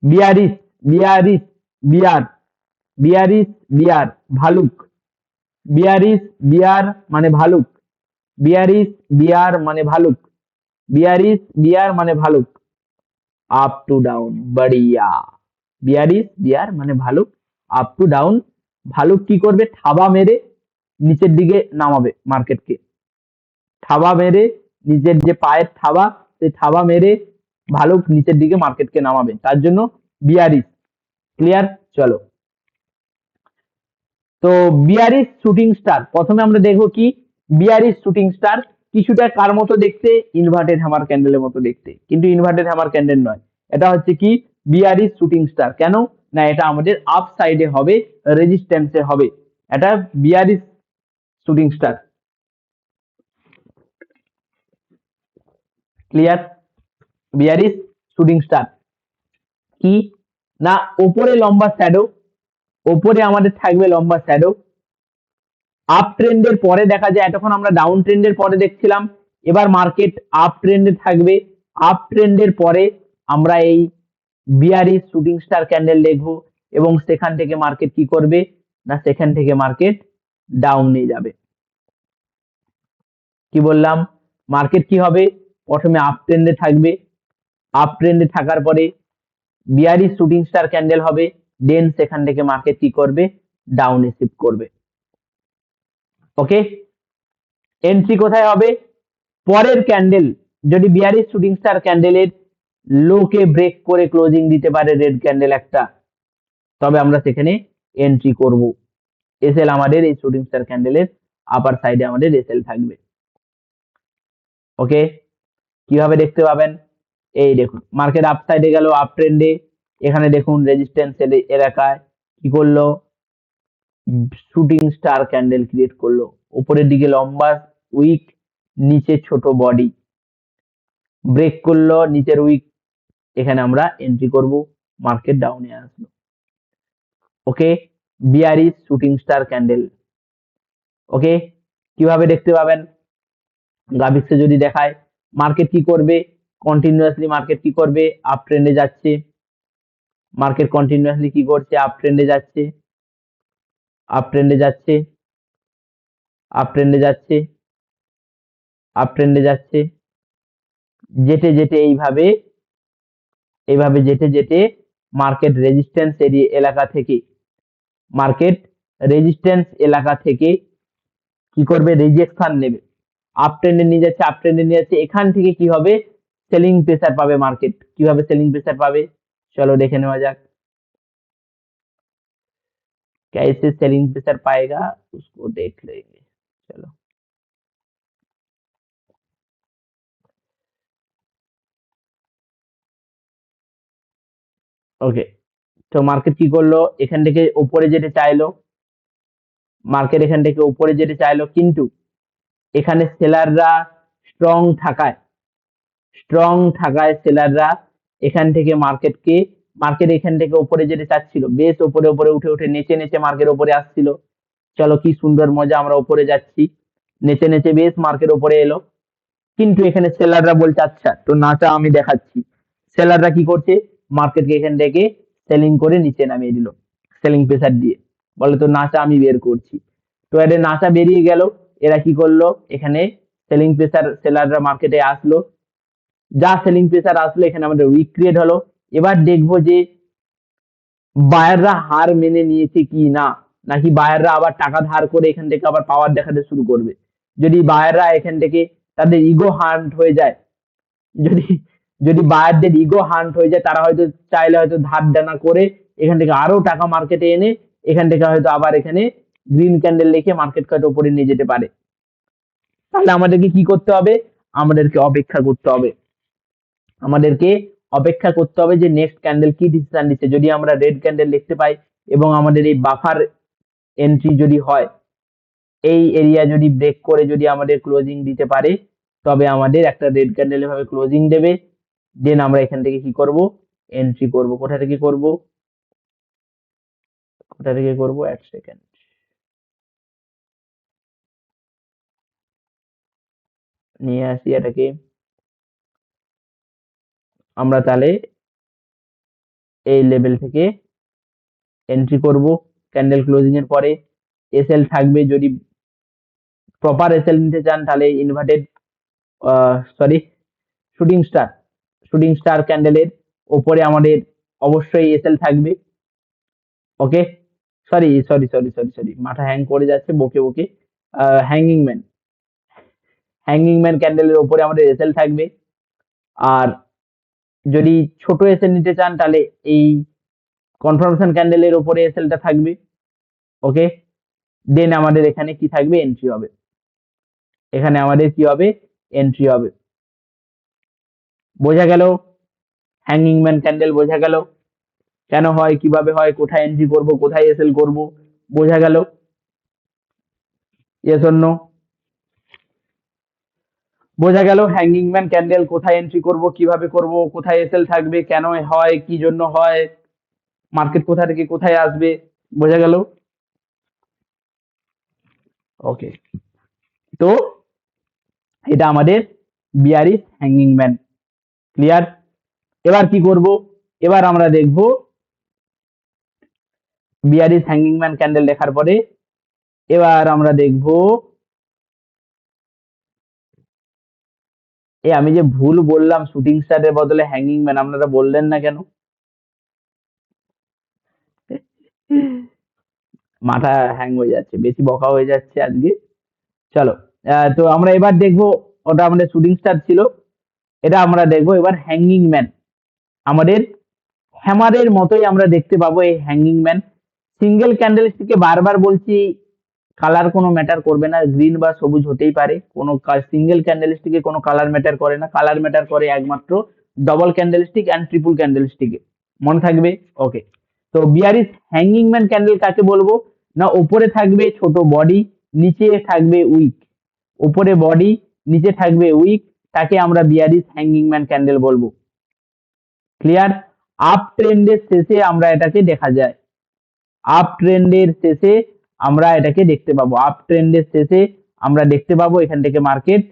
বিয়ারিশ, বিয়ারিশ, বিয়ার, বিয়ারিশ, বিয়ার, ভালুক, বিয়ারিশ, বিয়ার মানে ভালুক, বিয়ারিশ, বিয়ার মানে ভালুক, বিয়ারিশ, বিয়ার মানে ভালুক, আপ টু ডাউন, বড়িয়া। বিয়ারিশ, বিয়ার মানে ভালুক, আপ টু ডাউন। ভালুক কি করবে? থাবা মেরে নিচের দিকে নামাবে মার্কেটকে, থাবা মেরে নিজের যে পায়ের থাবা, সেই থাবা মেরে ভালুক নিচের দিকে মার্কেটকে নামাবে, তার জন্য বিয়ারিশ। ক্লিয়ার? চলো, তো বিয়ারিশ শুটিং স্টার, প্রথমে আমরা দেখবো কি বিয়ারিশ শুটিং স্টার। কিছুটা কার মতো দেখতে? ইনভার্টেড হ্যামার ক্যান্ডেলের মতো দেখতে, কিন্তু ইনভার্টেড হ্যামার ক্যান্ডেল নয়। এটা হচ্ছে কি বিয়ারিশ শুটিং স্টার। কেন না? এটা আমাদের আপ সাইডে হবে, রেজিস্ট্যান্সে হবে। এটা bearish shooting star. Clear? Bearish shooting star কি না, ওপরে লম্বা শ্যাডো, ওপরে আমাদের থাকবে লম্বা শ্যাডো। আপ ট্রেন্ডের পরে দেখা যায়, এতক্ষণ আমরা ডাউন ট্রেন্ডের পরে দেখছিলাম, এবার মার্কেট আপ ট্রেন্ডে থাকবে। আপ ট্রেন্ডের পরে আমরা এই বিয়ারিশ শুটিং স্টার ক্যান্ডেল দেখবো, এবং সেখান থেকে মার্কেট কি করবে না, সেখান থেকে মার্কেট ডাউনে যাবে। কি বললাম? মার্কেট কি হবে? প্রথমে আপ ট্রেন্ডে থাকবে, আপ ট্রেন্ডে থাকার পরে বিয়ারিশ শুটিং স্টার ক্যান্ডেল হবে, দেন সেখান থেকে মার্কেট কি করবে? ডাউনে শিফট করবে। ওকে, এন্ট্রি কোথায় হবে? পরের ক্যান্ডেল যদি বিয়ারিশ শুটিং স্টার ক্যান্ডেলের লোকে ব্রেক করে ক্লোজিং দিতে পারে রেড ক্যান্ডেল একটা, তবে আমরা সেখানে এন্ট্রি করব। এসএল আমাদের এই শুটিং স্টার ক্যান্ডেলের আপার সাইডে আমাদের এসএল থাকবে। ওকে, কিভাবে দেখতে পাবেন? এই দেখুন, মার্কেট আপ সাইডে গেল, আপ ট্রেন্ডে, এখানে দেখুন রেজিস্ট্যান্স এলাকায় কি করলো? শুটিং স্টার ক্যান্ডেল ক্রিয়েট করলো, উপরের দিকে লম্বা উইক, নিচে ছোট বডি, ব্রেক করলো নিচের উইক, এখানে আমরা এন্ট্রি করব, মার্কেট ডাউনে আসলো। ওকে, বিয়ারিশ শুটিং স্টার ক্যান্ডেল। ওকে, কিভাবে দেখতে পাবেন? গ্রাফিক্সে যদি দেখায়, মার্কেট কি করবে? কন্টিনিউয়াসলি মার্কেট কি করবে? আপ ট্রেন্ডে যাচ্ছে, মার্কেট কন্টিনিউয়াসলি কি করছে? আপ ট্রেন্ডে যাচ্ছে, আপ ট্রেন্ডে যাচ্ছে, আপ ট্রেন্ডে যাচ্ছে, আপ ট্রেন্ডে যাচ্ছে, যেতে যেতে এইভাবে, এইভাবে যেতে যেতে মার্কেট রেজিস্ট্যান্স এলাকা থেকে, মার্কেট রেজিস্ট্যান্স এলাকা থেকে কি করবে? রিজেকশন নেবে, আপ ট্রেন্ডে নিয়ে যাচ্ছে, আপ ট্রেন্ডে নিয়ে যাচ্ছে, এখান থেকে কি হবে? সেলিং প্রেসার পাবে মার্কেট। কিভাবে সেলিং প্রেসার পাবে? চলো দেখে নেওয়া যাক। कैसे सेलिंग प्रेशर पाएगा उसको देख लेंगे। चलो, ওকে, তো মার্কেট কি করলো? এখান থেকে উপরে যেতে চাইলো, মার্কেট এখান থেকে উপরে যেতে চাইলো, কিন্তু এখানে সেলাররা স্ট্রং থাকায়, স্ট্রং থাকায় সেলাররা এখান থেকে মার্কেটকে, মার্কেট এখান থেকে উপরে যেতে চাচ্ছিল, বেশ উপরে উপরে উঠে উঠে নেচে নেচে মার্কেট উপরে আসছিল। চলো কি সুন্দর মজা, আমরা উপরে যাচ্ছি, নেচে নেচে বেশ মার্কেট উপরে এলো। কিন্তু এখানে সেলাররা বলছে আচ্ছা তো নাচা আমি দেখাচ্ছি। সেলাররা কি করছে? মার্কেটকে এখান থেকে সেলিং করে নিচে নামিয়ে দিল, সেলিং প্রেসার দিয়ে, বলে তো নাচা আমি বের করছি। তো এদের নাচা বেরিয়ে গেল, এরা কি করলো? এখানে সেলিং প্রেসার, সেলাররা মার্কেটে আসলো, যা সেলিং প্রেসার আসলো, এখানে আমাদের উইক ক্রিয়েট হলো। এবার দেখবো যে বায়াররা হার মেনে নিয়েছে কি না, নাকি বায়াররা আবার টাকা ধার করে এখান থেকে আবার পাওয়ার দেখাতে শুরু করবে। যদি বায়াররা এখান থেকে তাদের ইগো হার্ট হয়ে যায়, যদি যদি বায়ারদের ইগো হান্ট হয়ে যায়, তারা হয়তো চাইলে হয়তো ধার দেনা করে এখান থেকে আরো টাকা মার্কেটে এনে এখান থেকে হয়তো আবার এখানে গ্রিন ক্যান্ডেল লিখে মার্কেট হয়তো উপরে নিয়ে যেতে পারে। তাহলে আমাদেরকে কি করতে হবে? আমাদেরকে অপেক্ষা করতে হবে, আমাদেরকে অপেক্ষা করতে হবে যে নেক্সট ক্যান্ডেল কি ডিসিশন নিচ্ছে। যদি আমরা রেড ক্যান্ডেল দেখতে পাই এবং আমাদের এই বাফার এন্ট্রি যদি হয়, এই এরিয়া যদি ব্রেক করে যদি আমাদের ক্লোজিং দিতে পারে, তবে আমাদের একটা রেড ক্যান্ডেল এভাবে ক্লোজিং দেবে, দেন আমরা এখান থেকে কি করব? এন্ট্রি করব। কোথা থেকে করব? কোথা থেকে করব? এক সেকেন্ড, নিয়ে আসি এটাকে। আমরা তাহলে এই লেভেল থেকে এন্ট্রি করব ক্যান্ডেল ক্লোজিং এর পরে। এসএল থাকবে, যদি প্রপার এসএল নিতে চান তাহলে ইনভার্টেড সরি শুটিং স্টার ক্যান্ডেলের ওপরে আমাদের অবশ্যই এসএল থাকবে। ওকে, সরি, মাথা হ্যাং করে যাচ্ছে বকে বকে। হ্যাঙ্গিং ম্যান ক্যান্ডেলের ওপরে আমাদের এসএল থাকবে। আর যদি ছোট এসএল নিতে চান তাহলে এই কনফার্মেশন ক্যান্ডেলের ওপরে এসএলটা থাকবে। ওকে, দেন আমাদের এখানে কি থাকবে, এন্ট্রি হবে। এখানে আমাদের কি হবে, এন্ট্রি হবে। বোঝা গেল? হ্যাঙ্গিং ম্যান ক্যান্ডেল বোঝা গেল কেন হয়, কিভাবে হয়, কোথায় এন্ট্রি করব, কোথায় এসএল করব, বোঝা গেল? Yes or no? বোঝা গেল হ্যাঙ্গিং ম্যান ক্যান্ডেল কোথায় এন্ট্রি করব, কিভাবে করব, কোথায় এসএল থাকবে, কেন হয়, কি জন্য হয়, মার্কেট কোথা থেকে কোথায় আসবে, বোঝা গেল? ওকে, তো এটা আমাদের বিয়ারিশ হ্যাঙ্গিং ম্যান। ক্লিয়ার? এবার কি করব, এবার আমরা দেখব বিয়ারিশ হ্যাঙ্গিং ম্যান ক্যান্ডেল দেখার পরে এবার আমরা দেখব আমি যে ভুল বললাম শুটিং স্টারের বদলে হ্যাঙ্গিং ম্যান, আপনারা বললেন না কেন? মাথা হ্যাং হয়ে যাচ্ছে, বেশি বকা হয়ে যাচ্ছে আজকে। চলো, তো আমরা এবার দেখবো, ওটা আমাদের শুটিং স্টার ছিল, এটা আমরা দেখবো এবার হ্যাঙ্গিং ম্যান। আমাদের হ্যামারের মতোই আমরা দেখতে পাবো এই হ্যাঙ্গিং ম্যান। সিঙ্গেল ক্যান্ডেলস্টিকে বারবার বলছি, কালার কোনো ম্যাটার করবে না, গ্রিন বা সবুজ হতেই পারে, কোনো সিঙ্গেল ক্যান্ডেলস্টিকে কোনো কালার ম্যাটার করে না, কালার ম্যাটার করে একমাত্র ডবল ক্যান্ডেলস্টিক অ্যান্ড ট্রিপল ক্যান্ডেলস্টিকে, মনে থাকবে? ওকে, তো বিয়ারিশ হ্যাঙ্গিং ম্যান ক্যান্ডেল কাকে বলবো না, উপরে থাকবে ছোট বডি, নিচে থাকবে উইক, উপরে বডি নিচে থাকবে উইক, তাকে আমরা বিয়ারিশ হ্যাঙ্গিং ম্যান ক্যান্ডেল বলবো। ক্লিয়ার? আপ ট্রেন্ডের শেষে আমরা এটাকে দেখা যায়, আপ ট্রেন্ডের শেষে আমরা এটাকে দেখতে পাবো, আপ ট্রেন্ডের শেষে আমরা দেখতে পাবো এখান থেকে মার্কেট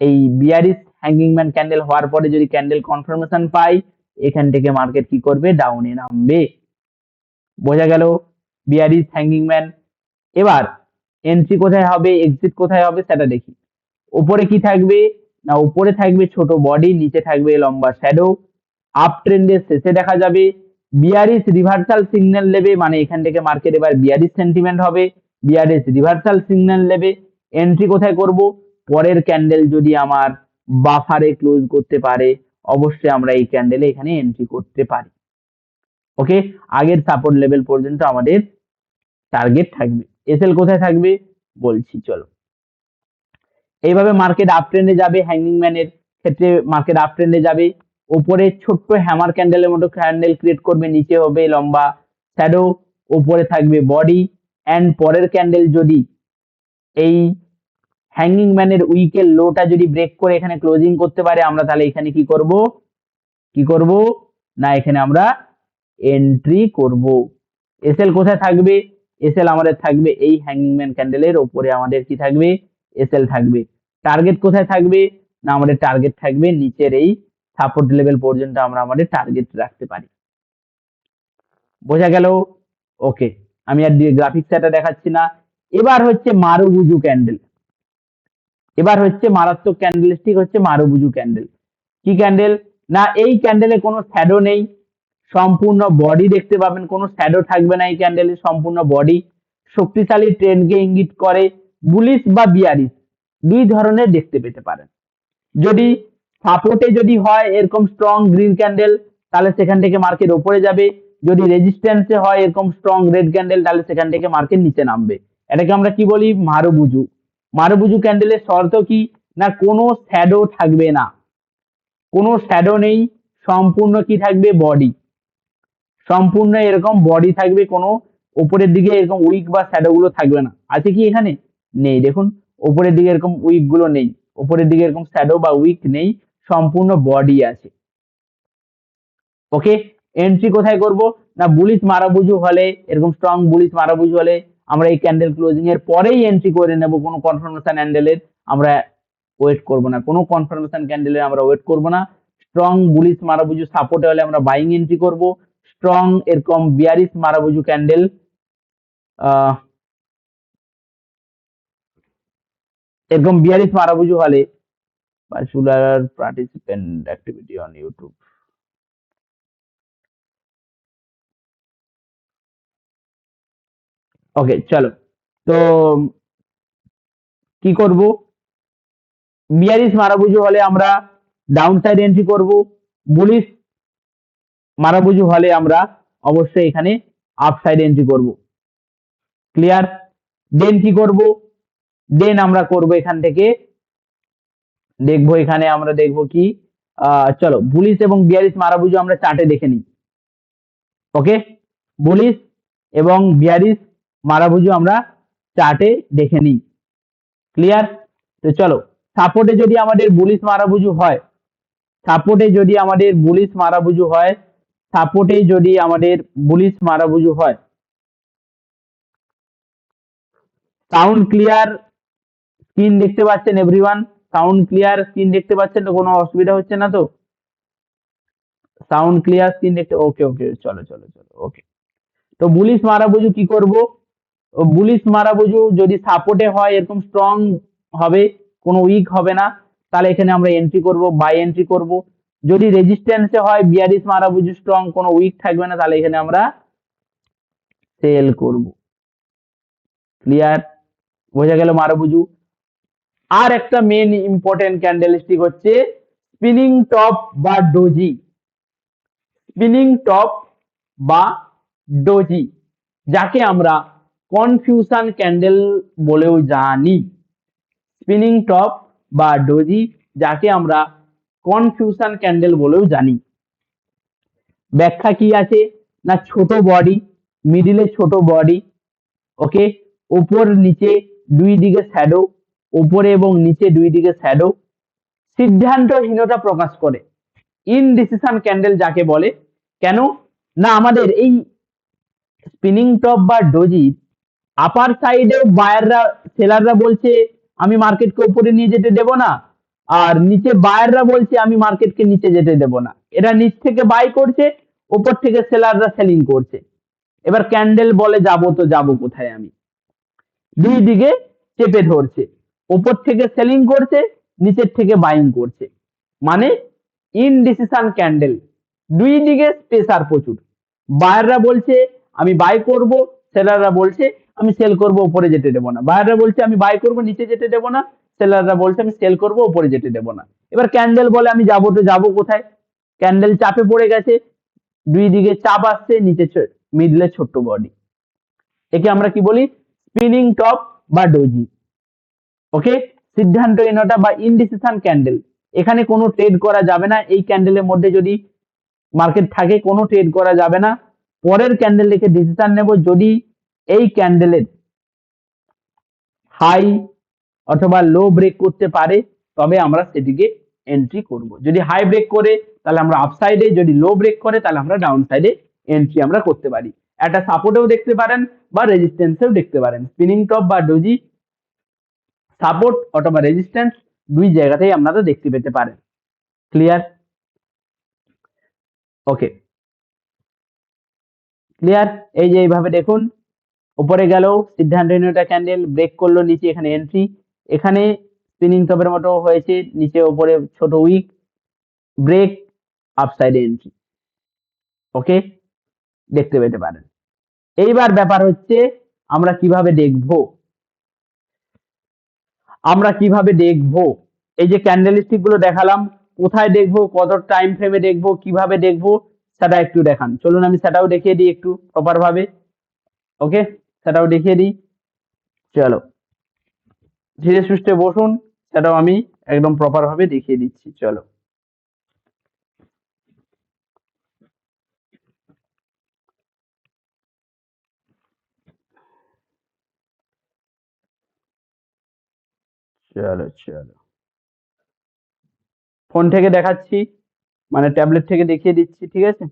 এই বিয়ারিশ হ্যাঙ্গিং ম্যান ক্যান্ডেল হওয়ার পরে যদি ক্যান্ডেল কনফার্মেশন পাই, এখান থেকে মার্কেট কি করবে, ডাউনে নামবে। বোঝা গেল বিয়ারিশ হ্যাঙ্গিং ম্যান? এবার এন্ট্রি কোথায় হবে, এক্সিট কোথায় হবে সেটা দেখি। উপরে কি থাকবে না, উপরে থাকবে ছোট বডি, নিচে থাকবে লম্বা শ্যাডো, আপ ট্রেন্ডের শেষে দেখা যাবে বিয়ারিশ রিভার্সাল সিগন্যাল নেবে, মানে এখান থেকে মার্কেট এবার বিয়ারিশ সেন্টিমেন্ট হবে, বিয়ারিশ রিভার্সাল সিগন্যাল নেবে। এন্ট্রি কোথায় করব, পরের ক্যান্ডেল যদি আমার বাফারে ক্লোজ করতে পারে অবশ্যই আমরা এই ক্যান্ডেলে এখানে এন্ট্রি করতে পারি। ওকে, আগের সাপোর্ট লেভেল পর্যন্ত আমাদের টার্গেট থাকবে। এসএল কোথায় থাকবে বলছি, চলো। এইভাবে মার্কেট আপ ট্রেন্ডে যাবে, হ্যাঙ্গিং ম্যানের ক্ষেত্রে মার্কেট আপ ট্রেন্ডে যাবে, উপরে ছোট্ট হ্যামার ক্যান্ডেলের মতো ক্যান্ডেল ক্রিয়েট করবে, নিচে হবে লম্বা শ্যাডো, উপরে থাকবে বডি, এন্ড পরের ক্যান্ডেল যদি এই হ্যাঙ্গিং ম্যানের উইকের লোটা যদি ব্রেক করে এখানে ক্লোজিং করতে পারে, আমরা তাহলে এখানে কি করব না, এখানে আমরা এন্ট্রি করব। এসএল কোথায় থাকবে, এসএল আমাদের থাকবে এই হ্যাঙ্গিং ম্যান ক্যান্ডেলের ওপরে, আমাদের কি থাকবে, এসএল থাকবে। টার্গেট কোথায় থাকবে না, আমাদের টার্গেট থাকবে নিচের এই সাপোর্ট লেভেল পর্যন্ত আমরা আমাদের টার্গেট রাখতে পারি। বোঝা গেল? ওকে, আমি আর গ্রাফিক্স এটা দেখাচ্ছি না। এবার হচ্ছে মারুবুজু ক্যান্ডেল, এবার হচ্ছে মারাত্মক ক্যান্ডেলস্টিক, হচ্ছে মারুবুজু ক্যান্ডেল। কি ক্যান্ডেল না, এই ক্যান্ডেলে কোনো শ্যাডো নেই, সম্পূর্ণ বডি দেখতে পাবেন, কোনো শ্যাডো থাকবে না এই ক্যান্ডেলে, সম্পূর্ণ বডি, শক্তিশালী ট্রেন্ডকে ইঙ্গিত করে, বুলিশ বা বিয়ারিশ দুই ধরনের দেখতে পেতে পারেন। যদি সাপোর্টে যদি হয় এরকম স্ট্রং গ্রিন ক্যান্ডেল, তাহলে সেখান থেকে মার্কেট উপরে যাবে, যদি রেজিস্ট্যান্সে হয় এরকম স্ট্রং রেড ক্যান্ডেল, তাহলে সেখান থেকে মার্কেট নিচে নামবে। এটাকে আমরা কি বলি, মারুবুজু। মারুবুজু ক্যান্ডেলের শর্ত কি না, কোনো শ্যাডো থাকবে না, কোনো শ্যাডো নেই, সম্পূর্ণ কি থাকবে, বডি, সম্পূর্ণ এরকম বডি থাকবে, কোনো উপরের দিকে এরকম উইক বা শ্যাডো গুলো থাকবে না। আছে কি এখানে, নেই, দেখুন উপরের দিকে এরকম উইক গুলো নেই, উপরের দিকে এরকম শ্যাডো বা উইক নেই, সম্পূর্ণ বডি আছে। ওকে, এন্ট্রি কোথায় করব না, বুলিশ মারাবুজু হলে, এরকম স্ট্রং বুলিশ মারাবুজু হলে আমরা এই ক্যান্ডেল ক্লোজিং এর পরেই এন্ট্রি করে নেব, কোনো কনফার্মেশন ক্যান্ডেলের আমরা ওয়েট করব না, কোনো কনফার্মেশন ক্যান্ডেলের আমরা ওয়েট করব না। স্ট্রং বুলিশ মারাবুজু সাপোর্টে হলে আমরা বাইং এন্ট্রি করব, স্ট্রং এরকম বিয়ারিশ মারাবুজু ক্যান্ডেল, এরকম বিয়ারিশ মারাবুজু হলে particular participant activity on YouTube. Okay চলো, তো কি করব, বিয়ারিশ মারাবুজু হলে আমরা ডাউন সাইড এন্ট্রি করব, বুলিশ মারাবুজু হলে আমরা অবশ্যই এখানে আপ সাইড এন্ট্রি করব। ক্লিয়ার? দেন কি করব, দেন আমরা করব এখান থেকে দেখবো, এখানে আমরা দেখবো কি, চলো বুলিশ এবং বিয়ারিশ মারাবুজু আমরা চার্টে দেখে নিই। ওকে, বুলিশ এবং বিয়ারিশ মারাবুজু আমরা চার্টে দেখে নিই। ক্লিয়ার? তো চলো, সাপোর্টে যদি আমাদের বুলিশ মারাবুজু হয়, সাপোর্টে যদি আমাদের বুলিশ মারাবুজু হয়, সাপোর্টে যদি আমাদের বুলিশ মারাবুজু হয়, সাউন্ড ক্লিয়ার, স্ক্রিন দেখতে পাচ্ছেন এভরিওয়ান? সাউন্ড ক্লিয়ার, স্ক্রিন দেখতে পাচ্ছেন তো? কোনো অসুবিধা হচ্ছে না তো? সাউন্ড ক্লিয়ার, স্ক্রিন দেখতে, ওকে ওকে, চলো চলো চলো, ওকে। তো বুলিশ মারাবুজু কি করব, বুলিশ মারাবুজু যদি সাপোর্টে হয় এরকম স্ট্রং হবে, কোনো উইক হবে না, তাহলে এখানে আমরা এন্ট্রি করব, বাই এন্ট্রি করব। যদি রেজিস্ট্যান্সে হয় বিয়ারিশ মারাবুজু স্ট্রং, কোনো উইক থাকবে না, তাহলে এখানে আমরা সেল করব। ক্লিয়ার? বোঝা গেল মারাবুজু। আর একটা মেন ইম্পর্টেন্ট ক্যান্ডেলস্টিক হচ্ছে স্পিনিং টপ বা ডোজি। স্পিনিং টপ বা ডোজি, যাকে আমরা কনফিউশন ক্যান্ডেল বলেও জানি। স্পিনিং টপ বা ডোজি, যাকে আমরা কনফিউশন ক্যান্ডেল বলেও জানি। ব্যাখ্যা কি আছে না, ছোট বডি, মিডিলে ছোট বডি, ওকে, উপর নিচে দুই দিকে শ্যাডো, উপরে এবং নিচে দুই দিকে শ্যাডো, সিদ্ধান্তহীনতা প্রকাশ করে, ইনডিসিশন ক্যান্ডেল যাকে বলে। কেন না, আমাদের এই স্পিনিং টপ বা ডোজি আপার সাইডে বায়াররা, সেলাররা বলছে আমি মার্কেটকে উপরে নিয়ে যেতে দেব না, আর নিচে বায়াররা বলছে আমি মার্কেটকে নিচে যেতে দেব না। এরা নিচ থেকে বাই করছে, উপর থেকে সেলাররা সেলিং করছে। এবার ক্যান্ডেল বলে যাবো তো যাবো কোথায় আমি, দুই দিকে চেপে ধরছে, উপর থেকে সেলিং করছে, নিচের থেকে বাইং করছে, মানে ইনডিসিশন ক্যান্ডেল। দুই দিকে প্রেসার প্রচুর, বায়াররা বলছে আমি বাই করব, সেলাররা বলছে আমি সেল করব, উপরে যেতে দেবো না। বায়াররা বলছে আমি বাই করব, নিচে যেতে দেবো না, সেলাররা বলছে আমি সেল করব, উপরে যেতে দেবো না। এবার ক্যান্ডেল বলে আমি যাবো তো যাবো কোথায়, ক্যান্ডেল চাপে পড়ে গেছে, দুই দিকে চাপ আসছে, নিচে মিডলে ছোট্ট বডি, একে আমরা কি বলি, স্পিনিং টপ বা ডোজি। ওকে, সিদ্ধান্তহীনতা বা ইনডিসিশন ক্যান্ডেল, এখানে কোনো ট্রেড করা যাবে না। এই ক্যান্ডেলের মধ্যে যদি মার্কেট থাকে কোনো ট্রেড করা যাবে না। পরের ক্যান্ডেল দেখে ডিসিশন নেব, যদি এই ক্যান্ডেলের হাই অথবা লো ব্রেক করতে পারে তবে আমরা সেটিকে এন্ট্রি করব। যদি হাই ব্রেক করে তাহলে আমরা আপ সাইডে, যদি লো ব্রেক করে তাহলে আমরা ডাউন সাইডে এন্ট্রি আমরা করতে পারি। একটা সাপোর্টেও দেখতে পারেন বা রেজিস্ট্যান্সেও দেখতে পারেন। স্পিনিং টপ বা ডোজি সাপোর্ট অথবা রেজিস্ট্যান্স দুই জায়গাতেই আপনারা দেখতে পেতে পারেন। ক্লিয়ার? ওকে, ক্লিয়ার? এই যে এইভাবে দেখুন, উপরে গেল সিদ্ধান্তহীনতা ক্যান্ডেল, ব্রেক করলো নিচে, এখানে এন্ট্রি, এখানে স্পিনিং টপের মতো হয়েছে, নিচে উপরে ছোট উইক, ব্রেক, আপসাইডে এন্ট্রি। ওকে, দেখতে পেতে পারেন। এইবার ব্যাপার হচ্ছে আমরা কিভাবে দেখব, আমরা কিভাবে দেখব এই যে ক্যান্ডেলস্টিক গুলো দেখালাম, কোথায় দেখবো, কত টাইম ফ্রেমে দেখবো, কিভাবে দেখবো, সেটা একটু দেখান। চলুন আমি সেটাও দেখিয়ে দিই একটু প্রপার ভাবে। ওকে, সেটাও দেখিয়ে দিই। চলো ধীরে সুস্থে বসুন, সেটাও আমি একদম প্রপার ভাবে দেখিয়ে দিচ্ছি। চলো, চলো চলো, ফোন থেকে দেখাচ্ছি, মানে ট্যাবলেট থেকে দেখিয়ে দিচ্ছি, ঠিক আছে?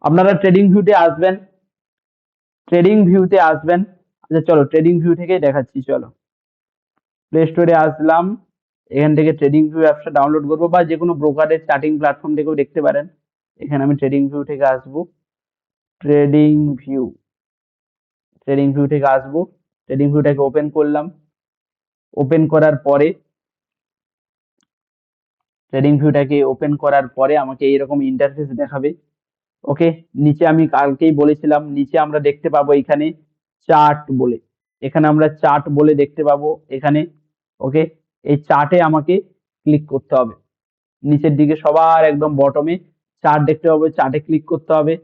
আপনারা ট্রেডিং ভিউতে আসবেন, ট্রেডিং ভিউতে আসবেন। আচ্ছা চলো ট্রেডিং ভিউ থেকে দেখাচ্ছি। চলো প্লে স্টোরে আসলাম, এখান থেকে ট্রেডিং ভিউ অ্যাপসটা ডাউনলোড করবো, বা যে কোনো ব্রোকারের চার্টিং প্ল্যাটফর্ম থেকেও দেখতে পারেন। এখানে আমি ট্রেডিং ভিউ থেকে আসবো, ট্রেডিং ভিউ, ট্রেডিং ভিউ থেকে আসবো, ট্রেডিং ভিউটাকে ওপেন করলাম। ওপেন করার পরে ট্রেডিং ভিউটাকে ওপেন করার পরে আমাকে এইরকম ইন্টারফেস দেখাবে। ওকে, নিচে আমি কালকেই বলেছিলাম, নিচে আমরা দেখতে পাবো এখানে চার্ট বলে, এখানে আমরা চার্ট বলে দেখতে পাবো এখানে। ওকে, এই চার্টে আমাকে ক্লিক করতে হবে। নিচের দিকে সবার একদম বটমে চার্ট দেখতে পাবো, চার্টে ক্লিক করতে হবে।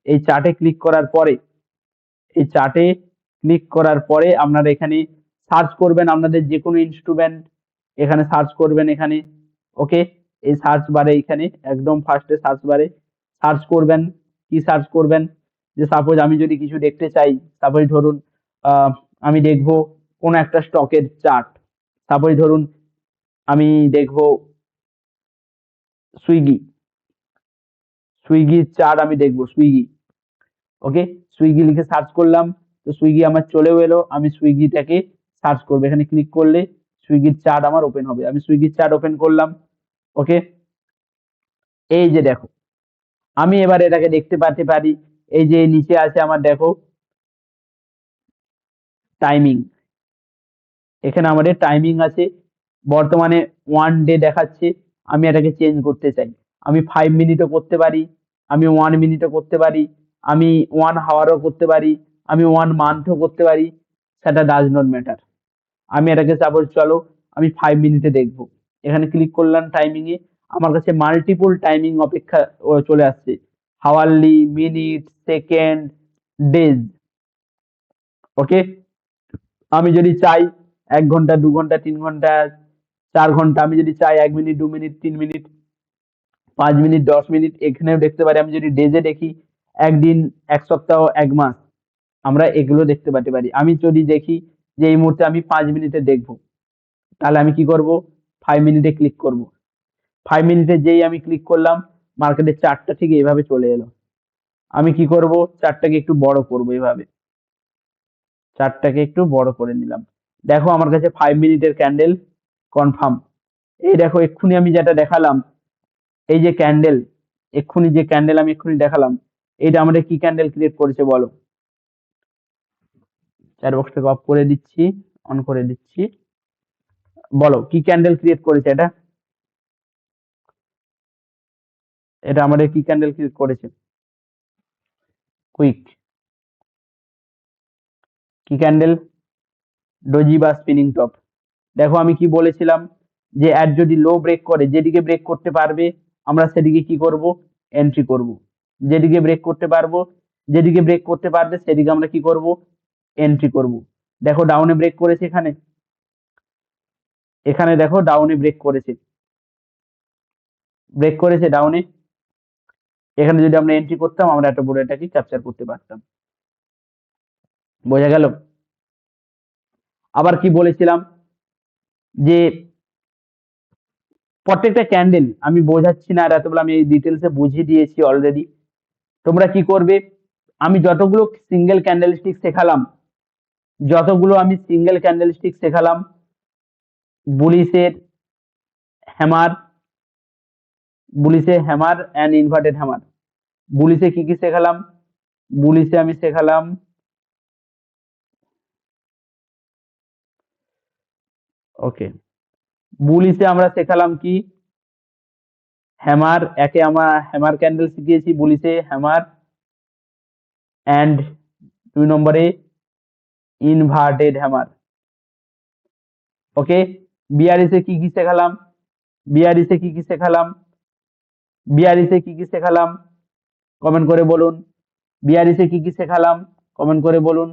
এই চার্টে ক্লিক করার পরে, এই চার্টে ক্লিক করার পরে আপনারা এখানে সার্চ করবেন আপনাদের যে কোনো ইনস্ট্রুমেন্ট, এখানে সার্চ করবেন এখানে। ওকে, এই সার্চ বারে এখানে একদম ফার্স্টে সার্চ বারে সার্চ করবেন। কি সার্চ করবেন? যে সাপোজ আমি যদি কিছু দেখতে চাই, সাপোজ ধরুন আমি দেখবো কোন একটা স্টকের চার্ট, সাপোজ ধরুন আমি দেখবো সুইগি, সুইগির চার্ট আমি দেখবো, সুইগি। ওকে, সুইগি লিখে সার্চ করলাম, তো সুইগি আমার চলেও এলো। আমি সুইগিটাকে সার্চ করবো, এখানে ক্লিক করলে সুইগির চার্ট আমার ওপেন হবে। আমি সুইগির চার্ট ওপেন করলাম। ওকে, এই যে দেখো, আমি এবার এটাকে দেখতে পারতে পারি। এই যে নিচে আছে আমার, দেখো টাইমিং, এখানে আমাদের টাইমিং আছে, বর্তমানে 1 ডে দেখাচ্ছে। আমি এটাকে চেঞ্জ করতে চাই, আমি 5 মিনিটও করতে পারি, আমি 1 মিনিটও করতে পারি, আমি 1 আওয়ারও করতে পারি, আমি 1 মান্থও করতে পারি, সেটা ডাজ নট ম্যাটার। আমি এটাকে সাপোজ চলো আমি 5 মিনিটে দেখবো, এখানে ক্লিক করলাম টাইমিং এ। আমার কাছে মাল্টিপল টাইমিং অপেক্ষা চলে আসছে, হাওয়ারলি, মিনিট, সেকেন্ড, ডেজ। ওকে, আমি যদি চাই 1 ঘন্টা, 2 ঘন্টা, 3 ঘন্টা, 4 ঘন্টা, আমি যদি চাই 1 minute, 2 minute, 3 minute, 5 minute, 10 minute, এখানেও দেখতে পারি। আমি যদি ডেজে দেখি, একদিন, 1 সপ্তাহ, 1 মাস, আমরা এগুলো দেখতে পারতে পারি। আমি যদি দেখি যে এই মুহূর্তে আমি 5 মিনিটে দেখবো, তাহলে আমি কি করব? 5 মিনিটে ক্লিক করব। 5 মিনিটে যেই আমি ক্লিক করলাম, মার্কেটের চার্টটা ঠিক এইভাবে চলে এলো। আমি কি করব? চার্টটাকে একটু বড় করব, এইভাবে চার্টটাকে একটু বড় করে নিলাম। দেখো আমার কাছে 5 মিনিটের ক্যান্ডেল কনফার্ম। এই দেখো এক্ষুনি আমি যেটা দেখালাম, এই যে ক্যান্ডেল, এক্ষুনি যে ক্যান্ডেল আমি এক্ষুনি দেখালাম, এইটা আমাদের কি ক্যান্ডেল ক্রিয়েট করেছে বলো? চ্যাট বক্সটাকে অফ করে দিচ্ছি, অন করে দিচ্ছি, বলো কি ক্যান্ডেল ক্রিয়েট করেছে এটা? এটা আমাদের কি ক্যান্ডেল ক্রিয়েট করেছে? কুইক, কি ক্যান্ডেল? ডোজি বা স্পিনিং টপ। দেখো আমি কি বলেছিলাম, যে অ্যাড যদি লো ব্রেক করে, যেদিকে ব্রেক করতে পারবে আমরা সেদিকে কি করব? এন্ট্রি করব। যেদিকে ব্রেক করতে পারবো, যেদিকে ব্রেক করতে পারবে সেদিকে আমরা কি করব? এন্ট্রি করব। দেখো ডাউনে ব্রেক করেছে এখানে, এখানে দেখো ডাউনে ব্রেক করেছে, ব্রেক করেছে ডাউনে। এখানে যদি আমরা এন্ট্রি করতাম, আমরা একটা বড় এটাকে ক্যাপচার করতে পারতাম। বোঝা গেল? আবার কি বলেছিলাম, যে প্রত্যেকটা ক্যান্ডেল আমি বোঝাচ্ছি না, আর এতগুলো আমি এই ডিটেলসে বুঝিয়ে দিয়েছি অলরেডি। তোমরা কি করবে? আমি যতগুলো সিঙ্গেল ক্যান্ডেলস্টিক শেখালাম, যতগুলো আমি সিঙ্গেল ক্যান্ডেলস্টিক শেখালাম, বুলিশের হ্যামার, বুলিশে হ্যামার অ্যান্ড ইনভার্টেড হ্যামার, বুলিশে কি কি শেখালাম? বুলিশে আমি শেখালাম, ওকে, বুলিশে আমরা শেখালাম কি? হ্যামার, একে আমরা হ্যামার ক্যান্ডেল শিখিয়েছি, বুলিশে হ্যামার, অ্যান্ড 2 নম্বরে ইনভার্টেড হ্যামার। ওকে, বিআরএসে কি কি শেখালাম? বিআরএসে কি কি শেখালাম? বিআরএসে কি কি শেখালাম? কমেন্ট করে বলুন। বিআরএসে কি কি শেখালাম? কমেন্ট করে বলুন।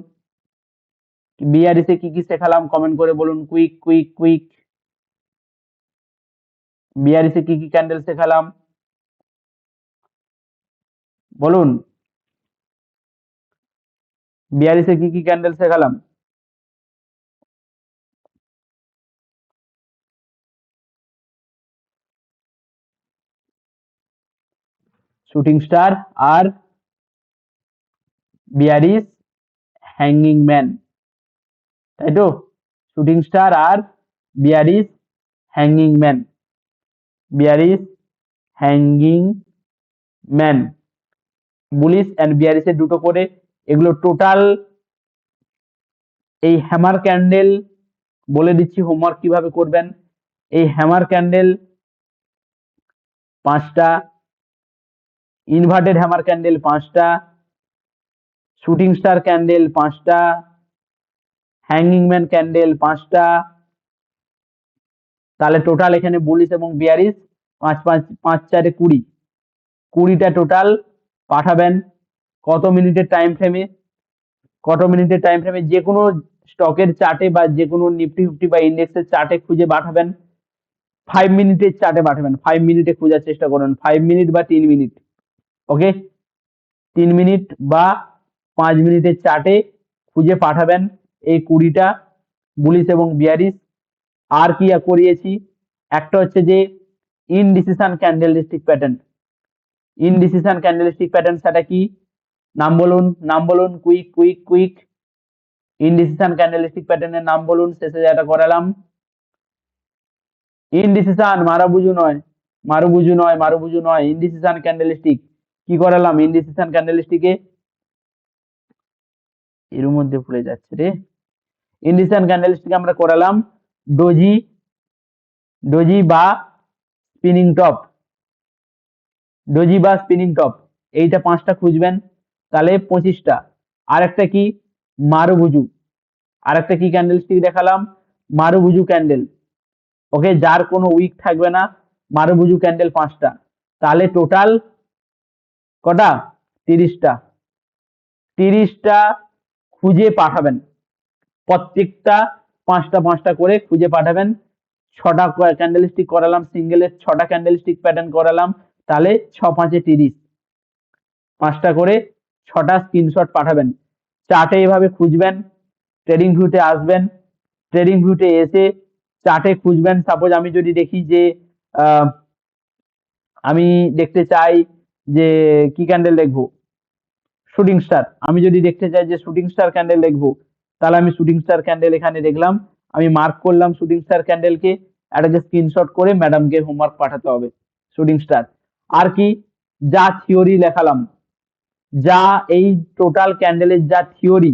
বিআরএসে কি কি শেখালাম? কমেন্ট করে বলুন। Quick quick quick. বিআরএসে কি কি ক্যান্ডেল শেখালাম? বলুন। বিআরএসে কি কি ক্যান্ডেল শেখালাম? শুটিং স্টার আর বিআরএস হ্যাঙ্গিং ম্যান, তাই তো? শুটিং স্টার আর bearish hanging man, bearish hanging man, bullish and বিয়ারিশের দুটো করে, এগুলো টোটাল। এই হ্যামার ক্যান্ডেল বলে দিচ্ছি হোমওয়ার্ক কিভাবে করবেন। এই হ্যামার ক্যান্ডেল 5টা, ইনভার্টেড হ্যামার ক্যান্ডেল 5টা, শুটিং স্টার ক্যান্ডেল 5টা, হ্যাঙ্গিং ম্যান ক্যান্ডেল 5টা, তাহলে টোটাল এখানে বুলিশ এবং বিয়ারিশ 5 5 5 4 20, 20টা টোটাল পাঠাবেন। কত মিনিটের টাইম ফ্রেমে? কত মিনিটের টাইম ফ্রেমে? যে কোনো স্টকের চার্টে বা যে কোনো নিফটি ফিফটি বা ইন্ডেক্সের চার্টে খুঁজে পাঠাবেন। 5 মিনিটের চার্টে পাঠাবেন, 5 মিনিটে খোঁজার চেষ্টা করুন, 5 মিনিট বা 3 মিনিট। ওকে, 3 মিনিট বা 5 মিনিটের চার্টে খুঁজে পাঠাবেন এই 20টা বুলিশ এবং বিয়ারিশ। আর কি করিয়েছি, একটা হচ্ছে যে indecision candlestick pattern. Indecision candlestick pattern সেটা কি? নাম বলুন, নাম বলুন, quick quick quick. Indecision candlestick প্যাটার্নের নাম বলুন, শেষে যেটা করালাম। ইনডিসিশন মারুবুজু নয়, মারুবুজু নয়, মারুবুজু নয়, ইনডিসিশন ক্যান্ডেলস্টিক। কি করালাম ইনডিসিশন ক্যান্ডেলস্টিকে? এর মধ্যে ভুলে যাচ্ছে রে। ইনডিসিশন ক্যান্ডেলস্টিক আমরা করালাম ডোজি, ডোজি বা স্পিনিং টপ, ডোজি বা স্পিনিং টপ, এইটা 5টা খুঁজবেন, তাহলে 25টা। আরেকটা কি? মারুবুজু। আরেকটা কি ক্যান্ডেলস্টিক দেখালাম? মারুবুজু ক্যান্ডেল। ওকে, যার কোনো উইক থাকবে না, মারুবুজু ক্যান্ডেল 5টা, তাহলে টোটাল কটা? 30টা। 30টা খুঁজে পাঠাবেন, প্রত্যেকটা 5টা 5টা করে খুঁজে পাঠাবেন। 6টা ক্যান্ডেলস্টিক করালাম, সিঙ্গেলের 6টা ক্যান্ডেলস্টিক প্যাটার্ন করালাম, তাহলে 6 5 30, 5টা করে 6টা স্ক্রিনশট পাঠাবেন। চার্টে এভাবে খুঁজবেন, ট্রেডিং ভিউতে আসবেন, ট্রেডিং ভিউতে এসে চার্টে খুঁজবেন। সাপোজ আমি যদি দেখি যে আমি দেখতে চাই যে কি ক্যান্ডেল দেখবো, শুটিং স্টার। আমি যদি দেখতে চাই যে শুটিং স্টার ক্যান্ডেল দেখবো, তাহলে আমি শুটিং স্টার ক্যান্ডেল এখানে দেখলাম, আমি মার্ক করলাম শুটিং স্টার ক্যান্ডেলকে, এটাকে স্ক্রিনশট করে ম্যাডামকে হোমওয়ার্ক পাঠাতে হবে শুটিং স্টার। আর কি? যা থিওরি লেখালাম, যা এই টোটাল ক্যান্ডেলের যা থিওরি,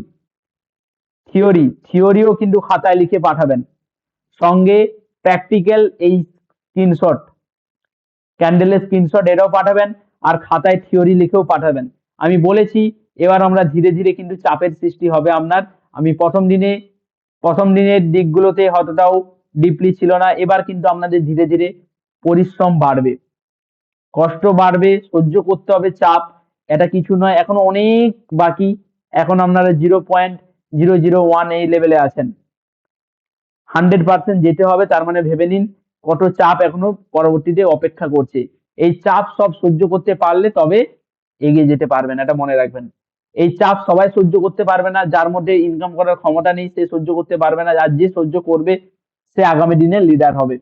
থিওরিও কিন্তু খাতায় লিখে পাঠাবেন, সঙ্গে প্র্যাকটিক্যাল এই স্ক্রিনশট, ক্যান্ডেলের স্ক্রিনশট এটাও পাঠাবেন, আর খাতায় থিওরি লিখেও পাঠাবেন। আমি বলেছি এবার আমরা ধীরে ধীরে কিন্তু চাপের সৃষ্টি হবে আপনার। আমি প্রথম দিনের দিকগুলোতে হয়তোটাও ডিপলি ছিল না, এবার কিন্তু আপনাদের ধীরে ধীরে পরিশ্রম বাড়বে, কষ্ট বাড়বে, সহ্য করতে হবে চাপ। এটা কিছু নয়, এখনো অনেক বাকি। এখন আপনারা 0.001 এই লেভেলে আছেন, 100% যেতে হবে, তার মানে ভেবে নিন কত চাপ এখনো পরবর্তীতে অপেক্ষা করছে। এই চাপ সব সহ্য করতে পারলে তবে এগিয়ে যেতে পারবেন, এটা মনে রাখবেন। এই চাপ সবাই সহ্য করতে পারবে না, যার মধ্যে ইনকাম করার ক্ষমতা নেই সে সহ্য করতে পারবে না, আর যে সহ্য করবে সে আগামী দিনে লিডার হবে।